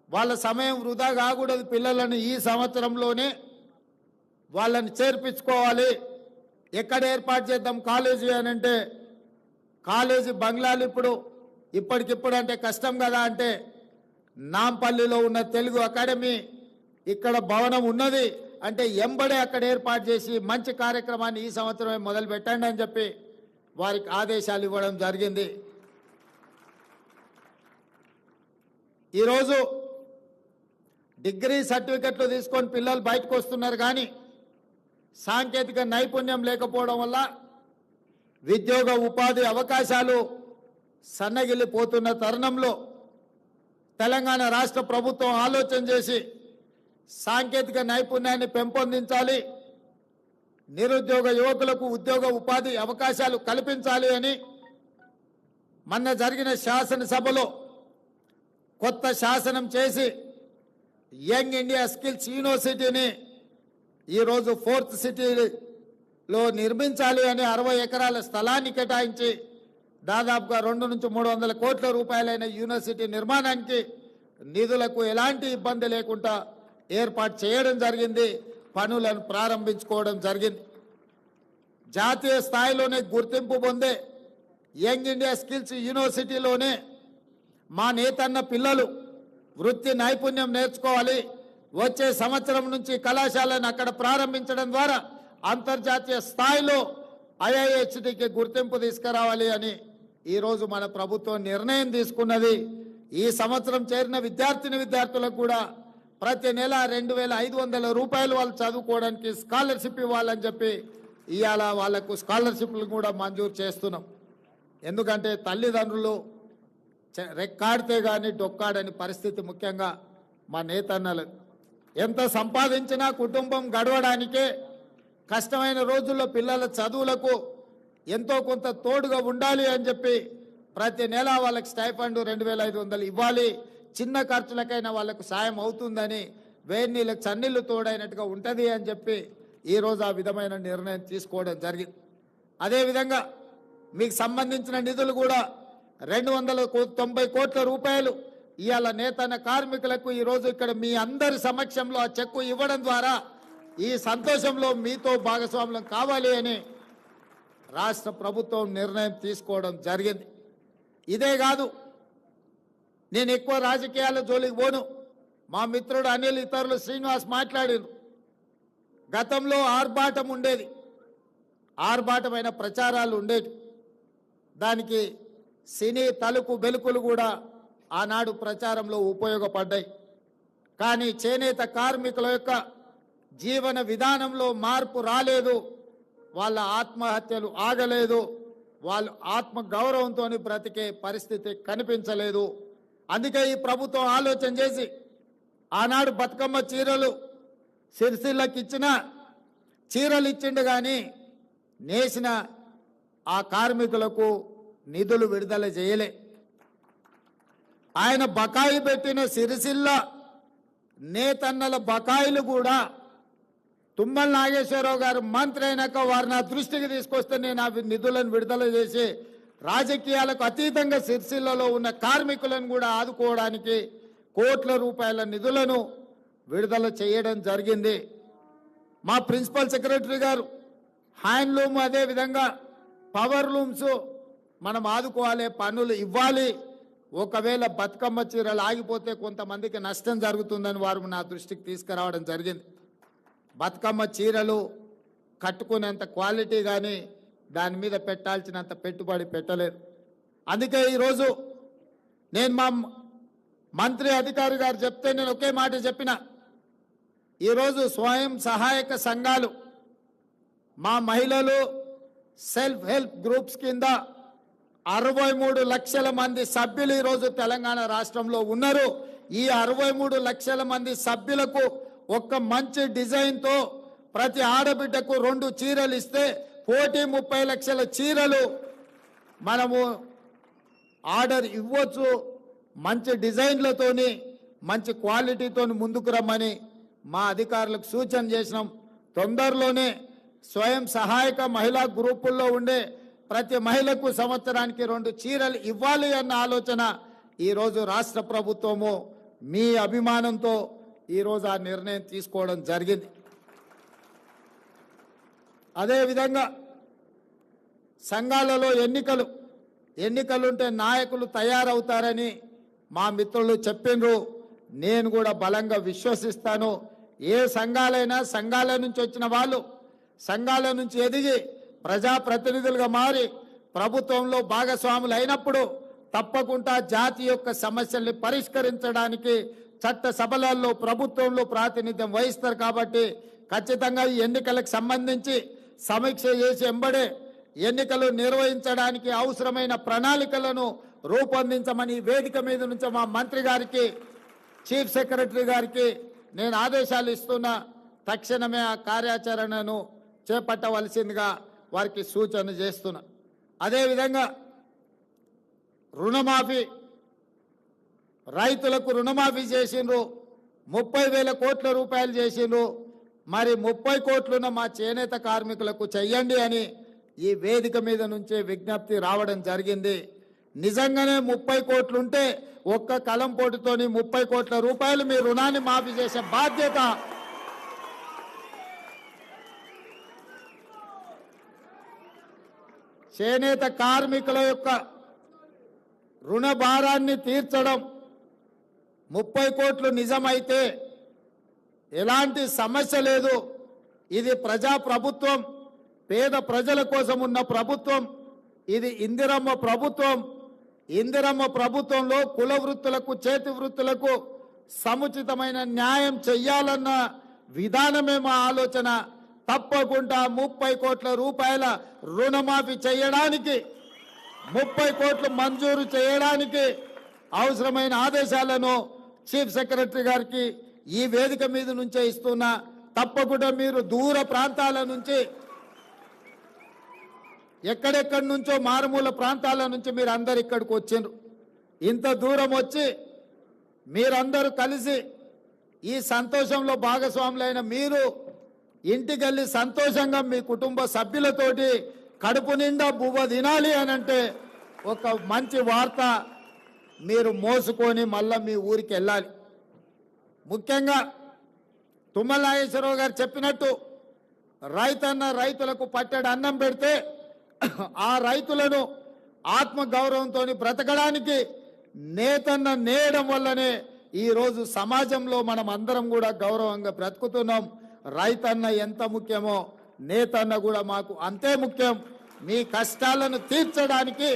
వాళ్ళ సమయం వృధా కాకూడదు, పిల్లలను ఈ సంవత్సరంలోనే వాళ్ళని చేర్పించుకోవాలి. ఎక్కడ ఏర్పాటు చేద్దాం కాలేజీ అని అంటే, కాలేజీ బంగ్లాలు ఇప్పటికిప్పుడు అంటే కష్టం కదా అంటే, నాంపల్లిలో ఉన్న తెలుగు అకాడమీ ఇక్కడ భవనం ఉన్నది అంటే ఎంబడే అక్కడ ఏర్పాటు చేసి మంచి కార్యక్రమాన్ని ఈ సంవత్సరమే మొదలు పెట్టండి అని చెప్పి వారికి ఆదేశాలు ఇవ్వడం జరిగింది. ఈరోజు డిగ్రీ సర్టిఫికెట్లు తీసుకొని పిల్లలు బయటకు వస్తున్నారు, కానీ సాంకేతిక నైపుణ్యం లేకపోవడం వల్ల ఉద్యోగ ఉపాధి అవకాశాలు సన్నగిల్లిపోతున్న తరుణంలో తెలంగాణ రాష్ట్ర ప్రభుత్వం ఆలోచన చేసి సాంకేతిక నైపుణ్యాన్ని పెంపొందించాలి, నిరుద్యోగ యువకులకు ఉద్యోగ ఉపాధి అవకాశాలు కల్పించాలి అని మొన్న జరిగిన శాసనసభలో కొత్త శాసనం చేసి యంగ్ ఇండియా స్కిల్స్ యూనివర్సిటీని ఈరోజు 4th సిటీలో నిర్మించాలి అని 60 ఎకరాల స్థలాన్ని కేటాయించి దాదాపుగా 200 నుంచి 300 కోట్ల రూపాయలైన యూనివర్సిటీ నిర్మాణానికి నిధులకు ఎలాంటి ఇబ్బంది లేకుండా ఏర్పాటు చేయడం జరిగింది, పనులను ప్రారంభించుకోవడం జరిగింది. జాతీయ స్థాయిలోనే గుర్తింపు పొందే యంగ్ ఇండియా స్కిల్స్ యూనివర్సిటీలోనే మా నేతన్న పిల్లలు వృత్తి నైపుణ్యం నేర్చుకోవాలి. వచ్చే సంవత్సరం నుంచి కళాశాలను అక్కడ ప్రారంభించడం ద్వారా అంతర్జాతీయ స్థాయిలో IIHTకి గుర్తింపు తీసుకురావాలి అని ఈరోజు మన ప్రభుత్వం నిర్ణయం తీసుకున్నది. ఈ సంవత్సరం చేరిన విద్యార్థులకు కూడా ప్రతి నెల 2,500 రూపాయలు వాళ్ళు చదువుకోవడానికి స్కాలర్షిప్ ఇవ్వాలని చెప్పి ఇవాళ వాళ్లకు స్కాలర్షిప్లు కూడా మంజూరు చేస్తున్నాం. ఎందుకంటే తల్లిదండ్రులు రెక్కాడితే కానీ డొక్కాడని పరిస్థితి, ముఖ్యంగా మా నేతన్నలు ఎంత సంపాదించినా కుటుంబం గడవడానికే కష్టమైన రోజుల్లో పిల్లల చదువులకు ఎంతో కొంత తోడుగా ఉండాలి అని చెప్పి ప్రతి నెల వాళ్ళకి స్టైఫండ్ 2,500 ఇవ్వాలి. చిన్న ఖర్చులకైనా వాళ్ళకు సాయం అవుతుందని, వేడి నీళ్ళకి చన్నీళ్లు తోడైనట్టుగా ఉంటుంది అని చెప్పి ఈరోజు ఆ విధమైన నిర్ణయం తీసుకోవడం జరిగింది. అదేవిధంగా మీకు సంబంధించిన నిధులు కూడా 290 కోట్ల రూపాయలు ఇవాళ నేతన్న కార్మికులకు ఈరోజు ఇక్కడ మీ అందరి సమక్షంలో ఆ చెక్కు ఇవ్వడం ద్వారా ఈ సంతోషంలో మీతో భాగస్వామ్యం కావాలి అని రాష్ట్ర ప్రభుత్వం నిర్ణయం తీసుకోవడం జరిగింది. ఇదే కాదు, నేను ఎక్కువ రాజకీయాల జోలికి పోను. మా మిత్రుడు అనిల్, ఇతరులు శ్రీనివాస్ మాట్లాడారు. గతంలో ఆర్భాటం ఉండేది, ఆర్భాటమైన ప్రచారాలు ఉండేవి. దానికి సినీ తలుపు బెలుకులు కూడా ఆనాడు ప్రచారంలో ఉపయోగపడ్డాయి. కానీ చేనేత కార్మికుల యొక్క జీవన విధానంలో మార్పు రాలేదు, వాళ్ళ ఆత్మహత్యలు ఆగలేదు, వాళ్ళు ఆత్మ గౌరవంతో బ్రతికే పరిస్థితి కనిపించలేదు. అందుకే ఈ ప్రభుత్వం ఆలోచన చేసి ఆనాడు బతుకమ్మ చీరలు సిరిసిల్లకి ఇచ్చిన చీరలు ఇచ్చిండు, కానీ నేసిన ఆ కార్మికులకు నిధులు విడుదల చేయలే. ఆయన బకాయి పెట్టిన సిరిసిల్ల నేతన్నల బకాయిలు కూడా తుమ్మల నాగేశ్వరరావు గారు మంత్రి అయినాక వారు నా దృష్టికి తీసుకొస్తే నేను ఆ నిధులను విడుదల చేసి రాజకీయాలకు అతీతంగా సిరిసిల్లలో ఉన్న కార్మికులను కూడా ఆదుకోవడానికి కోట్ల రూపాయల నిధులను విడుదల చేయడం జరిగింది. మా ప్రిన్సిపల్ సెక్రటరీ గారు హ్యాండ్లూమ్, అదేవిధంగా పవర్ లూమ్స్ మనం ఆదుకోవాలి, పన్నులు ఇవ్వాలి. ఒకవేళ బతుకమ్మ చీరలు ఆగిపోతే కొంతమందికి నష్టం జరుగుతుందని వారు నా దృష్టికి తీసుకురావడం జరిగింది. బతుకమ్మ చీరలు కట్టుకునేంత క్వాలిటీ కానీ దాని మీద పెట్టాల్సినంత పెట్టుబడి పెట్టలేదు. అందుకే ఈరోజు నేను మా మంత్రి అధికారి గారు చెప్తే నేను ఒకే మాట చెప్పిన, ఈరోజు స్వయం సహాయక సంఘాలు, మా మహిళలు సెల్ఫ్ హెల్ప్ గ్రూప్స్ కింద 63 లక్షల మంది సభ్యులు ఈరోజు తెలంగాణ రాష్ట్రంలో ఉన్నారు. ఈ 63 లక్షల మంది సభ్యులకు ఒక్క మంచి డిజైన్తో ప్రతి ఆడబిడ్డకు 2 చీరలు ఇస్తే 30 లక్షల చీరలు మనము ఆర్డర్ ఇవ్వచ్చు. మంచి డిజైన్లతోని మంచి క్వాలిటీతోని ముందుకు రమ్మని మా అధికారులకు సూచన చేసినాం. తొందరలోనే స్వయం సహాయక మహిళా గ్రూపుల్లో ఉండే ప్రతి మహిళకు సంవత్సరానికి 2 చీరలు ఇవ్వాలి అన్న ఆలోచన ఈరోజు రాష్ట్ర ప్రభుత్వము మీ అభిమానంతో ఈరోజు ఆ నిర్ణయం తీసుకోవడం జరిగింది. అదేవిధంగా సంఘాలలో ఎన్నికలుంటే నాయకులు తయారవుతారని మా మిత్రులు చెప్పిండ్రు. నేను కూడా బలంగా విశ్వసిస్తాను. ఏ సంఘాలైనా సంఘాల నుంచి వచ్చిన వాళ్ళు సంఘాల నుంచి ఎదిగి ప్రజాప్రతినిధులుగా మారి ప్రభుత్వంలో భాగస్వాములు అయినప్పుడు తప్పకుండా జాతి యొక్క సమస్యల్ని పరిష్కరించడానికి చట్ట సభలలో ప్రభుత్వంలో ప్రాతినిధ్యం వహిస్తారు. కాబట్టి ఖచ్చితంగా ఈ ఎన్నికలకు సంబంధించి సమీక్ష చేసి ఎంబడే ఎన్నికలు నిర్వహించడానికి అవసరమైన ప్రణాళికలను రూపొందించమని వేదిక మీద నుంచి మా మంత్రి గారికి, చీఫ్ సెక్రటరీ గారికి నేను ఆదేశాలు ఇస్తున్నా. తక్షణమే ఆ కార్యాచరణను చేపట్టవలసిందిగా వారికి సూచన చేస్తున్నా. అదేవిధంగా రుణమాఫీ, రైతులకు రుణమాఫీ చేసిండ్రు, 30,000 కోట్ల రూపాయలు చేసిండ్రు. మరి 30 కోట్లున్న మా చేనేత కార్మికులకు చెయ్యండి అని ఈ వేదిక మీద నుంచే విజ్ఞప్తి రావడం జరిగింది. నిజంగానే 30 కోట్లుంటే ఒక్క కలం పోటుతోని 30 కోట్ల రూపాయలు మీ రుణాన్ని మాఫీ చేసే బాధ్యత చేనేత కార్మికుల యొక్క రుణ భారాన్ని తీర్చడం. 30 కోట్లు నిజమైతే ఎలాంటి సమస్య లేదు. ఇది ప్రజా ప్రభుత్వం, పేద ప్రజల కోసం ఉన్న ప్రభుత్వం. ఇది ఇందిరమ్మ ప్రభుత్వం. ఇందిరమ్మ ప్రభుత్వంలో కుల వృత్తులకు, చేతి వృత్తులకు సముచితమైన న్యాయం చెయ్యాలన్న విధానమే మా ఆలోచన. తప్పకుండా 30 కోట్ల రూపాయల రుణమాఫీ చేయడానికి, 30 కోట్లు మంజూరు చేయడానికి అవసరమైన ఆదేశాలను చీఫ్ సెక్రటరీ గారికి ఈ వేదిక మీద నుంచే ఇస్తున్నా. తప్పకుండా మీరు దూర ప్రాంతాల నుంచి, ఎక్కడెక్కడి నుంచో మారుమూల ప్రాంతాల నుంచి మీరు అందరు ఇక్కడికి వచ్చిండ్రు. ఇంత దూరం వచ్చి మీరందరూ కలిసి ఈ సంతోషంలో భాగస్వాములైన మీరు ఇంటికెళ్ళి సంతోషంగా మీ కుటుంబ సభ్యులతోటి కడుపు నిండా బువ్వ తినాలి అనంటే ఒక మంచి వార్త మీరు మోసుకొని మళ్ళా మీ ఊరికి వెళ్ళాలి. ముఖ్యంగా తుమ్మల నాగేశ్వరరావు గారు చెప్పినట్టు రైతులకు పట్టెడు అన్నం పెడితే ఆ రైతులను ఆత్మగౌరవంతో బ్రతకడానికి నేతన్న నేయడం వల్లనే ఈరోజు సమాజంలో మనం అందరం కూడా గౌరవంగా బ్రతుకుతున్నాం. రైతన్న ఎంత ముఖ్యమో నేతన్న కూడా మాకు అంతే ముఖ్యం. మీ కష్టాలను తీర్చడానికి,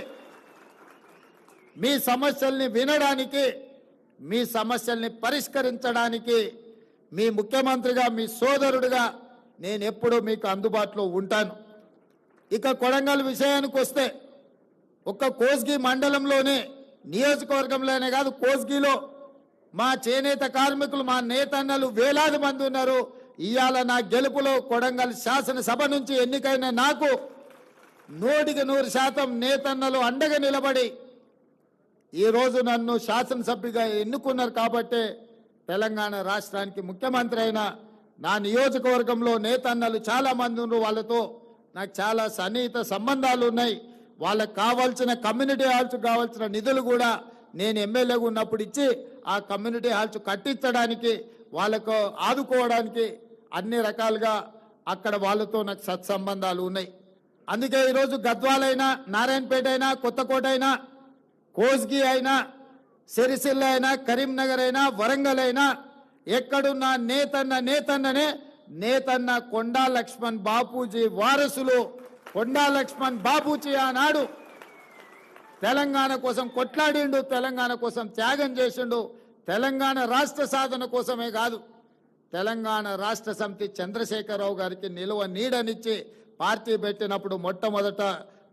మీ సమస్యల్ని వినడానికి, మీ సమస్యల్ని పరిష్కరించడానికి మీ ముఖ్యమంత్రిగా, మీ సోదరుడిగా నేను ఎప్పుడూ మీకు అందుబాటులో ఉంటాను. ఇక కొడంగల్ విషయానికి వస్తే ఒక్క కోస్గి మండలంలోనే, నియోజకవర్గంలోనే కాదు, కోస్గిలో మా చేనేత కార్మికులు, మా నేతన్నలు వేలాది మంది ఉన్నారు. ఇవాళ నా గెలుపులో కొడంగల్ శాసనసభ నుంచి ఎన్నికైన నాకు 100% నేతన్నలు అండగా నిలబడి ఈరోజు నన్ను శాసనసభ్యుగా ఎన్నుకున్నారు. కాబట్టి తెలంగాణ రాష్ట్రానికి ముఖ్యమంత్రి అయిన నా నియోజకవర్గంలో నేతన్నలు చాలా మంది ఉన్నారు. వాళ్ళతో నాకు చాలా సన్నిహిత సంబంధాలు ఉన్నాయి. వాళ్ళకు కావాల్సిన కమ్యూనిటీ హాల్స్ కావాల్సిన నిధులు కూడా నేను ఎమ్మెల్యేగా ఉన్నప్పుడు ఇచ్చి ఆ కమ్యూనిటీ హాల్స్ కట్టించడానికి, వాళ్ళకు ఆదుకోవడానికి అన్ని రకాలుగా అక్కడ వాళ్ళతో నాకు సత్సంబంధాలు ఉన్నాయి. అందుకే ఈరోజు గద్వాలైనా, నారాయణపేట అయినా, కొత్తకోట అయినా, కోస్గి అయినా, సిరిసిల్ల అయినా, కరీంనగర్ అయినా, వరంగల్ అయినా ఎక్కడున్నా నేతన్ననే నేతన్న కొండా లక్ష్మణ్ బాపూజీ వారసులు. కొండా లక్ష్మణ్ బాపూజీ ఆనాడు తెలంగాణ కోసం కొట్లాడిండు, తెలంగాణ కోసం త్యాగం చేసిండు. తెలంగాణ రాష్ట్ర సాధన కోసమే కాదు, తెలంగాణ రాష్ట్ర సమితి చంద్రశేఖరరావు గారికి నిలువ నీడనిచ్చి పార్టీ పెట్టినప్పుడు మొట్టమొదట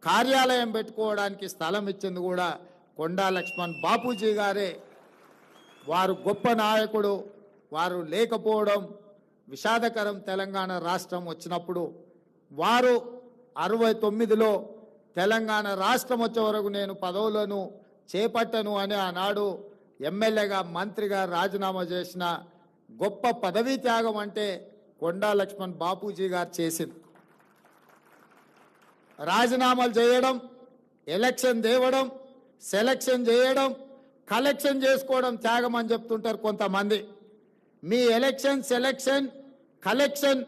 కార్యాలయం పెట్టుకోవడానికి స్థలం ఇచ్చింది కూడా కొండా లక్ష్మణ్ బాపూజీ గారే. వారు గొప్ప నాయకుడు. వారు లేకపోవడం విషాదకరం. తెలంగాణ రాష్ట్రం వచ్చినప్పుడు వారు 69లో తెలంగాణ రాష్ట్రం వచ్చే వరకు నేను పదవులను చేపట్టను అని ఆనాడు ఎమ్మెల్యేగా, మంత్రిగా రాజీనామా చేసిన గొప్ప పదవీ త్యాగం అంటే కొండా లక్ష్మణ్ బాపూజీ గారు చేసింది. రాజీనామాలు చేయడం, ఎలక్షన్ తేవడం, సెలక్షన్ చేయడం, కలెక్షన్ చేసుకోవడం త్యాగం అని చెప్తుంటారు కొంతమంది. మీ ఎలక్షన్, సెలక్షన్, కలెక్షన్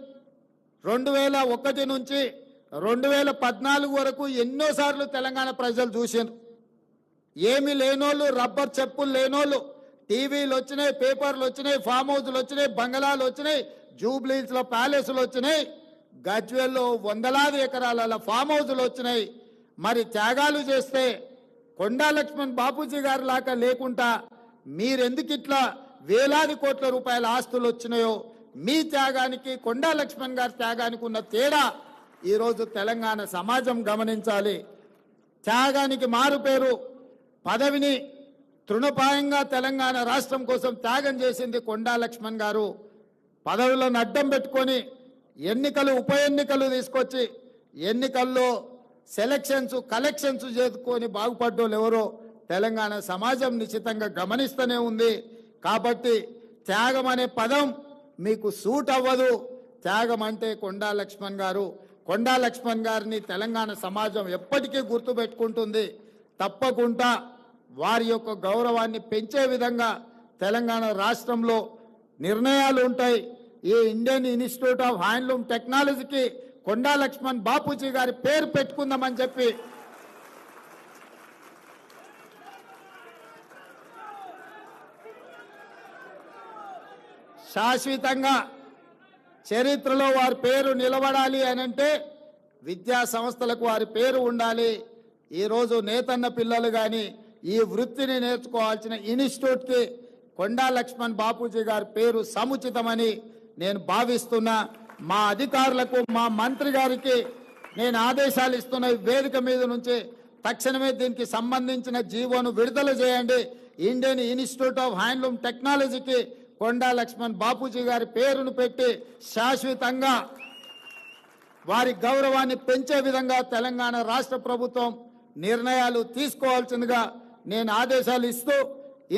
2001 నుంచి 2014 వరకు ఎన్నోసార్లు తెలంగాణ ప్రజలు చూశారు. ఏమీ లేనోళ్ళు, రబ్బర్ చెప్పులు లేనోళ్ళు, టీవీలు వచ్చినాయి, పేపర్లు వచ్చినాయి, ఫామ్ హౌస్లు వచ్చినాయి, బంగళాలు వచ్చినాయి, జూబ్లీస్లో ప్యాలెస్లు వచ్చినాయి, గజ్వేల్లో వందలాది ఎకరాల ఫామ్ హౌస్లు వచ్చినాయి. మరి త్యాగాలు చేస్తే కొండా లక్ష్మణ్ బాపూజీ గారి లాగా లేకుండా మీరెందుకు ఇట్లా వేలాది కోట్ల రూపాయల ఆస్తులు వచ్చినాయో, మీ త్యాగానికి కొండా లక్ష్మణ్ గారి త్యాగానికి ఉన్న తేడా ఈరోజు తెలంగాణ సమాజం గమనించాలి. త్యాగానికి మారు పేరు, పదవిని తృణపాయంగా తెలంగాణ రాష్ట్రం కోసం త్యాగం చేసింది కొండా లక్ష్మణ్ గారు. పదవులను అడ్డం పెట్టుకొని ఎన్నికలు, ఉప ఎన్నికలు తీసుకొచ్చి ఎన్నికల్లో సెలక్షన్స్, కలెక్షన్స్ చేసుకొని బాగుపడ్డోళ్ళు ఎవరో తెలంగాణ సమాజం నిశ్చితంగా గమనిస్తూనే ఉంది. కాబట్టి త్యాగం అనే పదం మీకు సూట్ అవ్వదు. త్యాగం అంటే కొండా లక్ష్మణ్ గారు. కొండా లక్ష్మణ్ గారిని తెలంగాణ సమాజం ఎప్పటికీ గుర్తుపెట్టుకుంటుంది. తప్పకుండా వారి యొక్క గౌరవాన్ని పెంచే విధంగా తెలంగాణ రాష్ట్రంలో నిర్ణయాలు ఉంటాయి. ఈ ఇండియన్ ఇన్స్టిట్యూట్ ఆఫ్ హ్యాండ్లూమ్ టెక్నాలజీకి కొండా లక్ష్మణ్ బాపూజీ గారి పేరు పెట్టుకుందామని చెప్పి శాశ్వతంగా చరిత్రలో వారి పేరు నిలబడాలి అనంటే విద్యా సంస్థలకు వారి పేరు ఉండాలి. ఈరోజు నేతన్న పిల్లలు కానీ ఈ వృత్తిని నేర్చుకోవాల్సిన ఇన్స్టిట్యూట్కి కొండా లక్ష్మణ్ బాపూజీ గారి పేరు సముచితమని నేను భావిస్తున్నా. మా అధికారులకు, మా మంత్రి గారికి నేను ఆదేశాలు ఇస్తున్న ఈ వేదిక మీద నుంచి తక్షణమే దీనికి సంబంధించిన జీవోను విడుదల చేయండి. ఇండియన్ ఇన్స్టిట్యూట్ ఆఫ్ హ్యాండ్లూమ్ టెక్నాలజీకి కొండా లక్ష్మణ్ బాపూజీ గారి పేరును పెట్టి శాశ్వతంగా వారి గౌరవాన్ని పెంచే విధంగా తెలంగాణ రాష్ట్ర ప్రభుత్వం నిర్ణయాలు తీసుకోవాల్సిందిగా నేను ఆదేశాలు ఇస్తూ,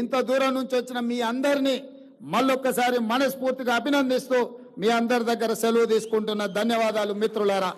ఇంత దూరం నుంచి వచ్చిన మీ అందరినీ మళ్ళొక్కసారి మనస్ఫూర్తిగా అభినందిస్తూ మీ అందరి దగ్గర సెలవు తీసుకుంటున్న. ధన్యవాదాలు మిత్రులారా.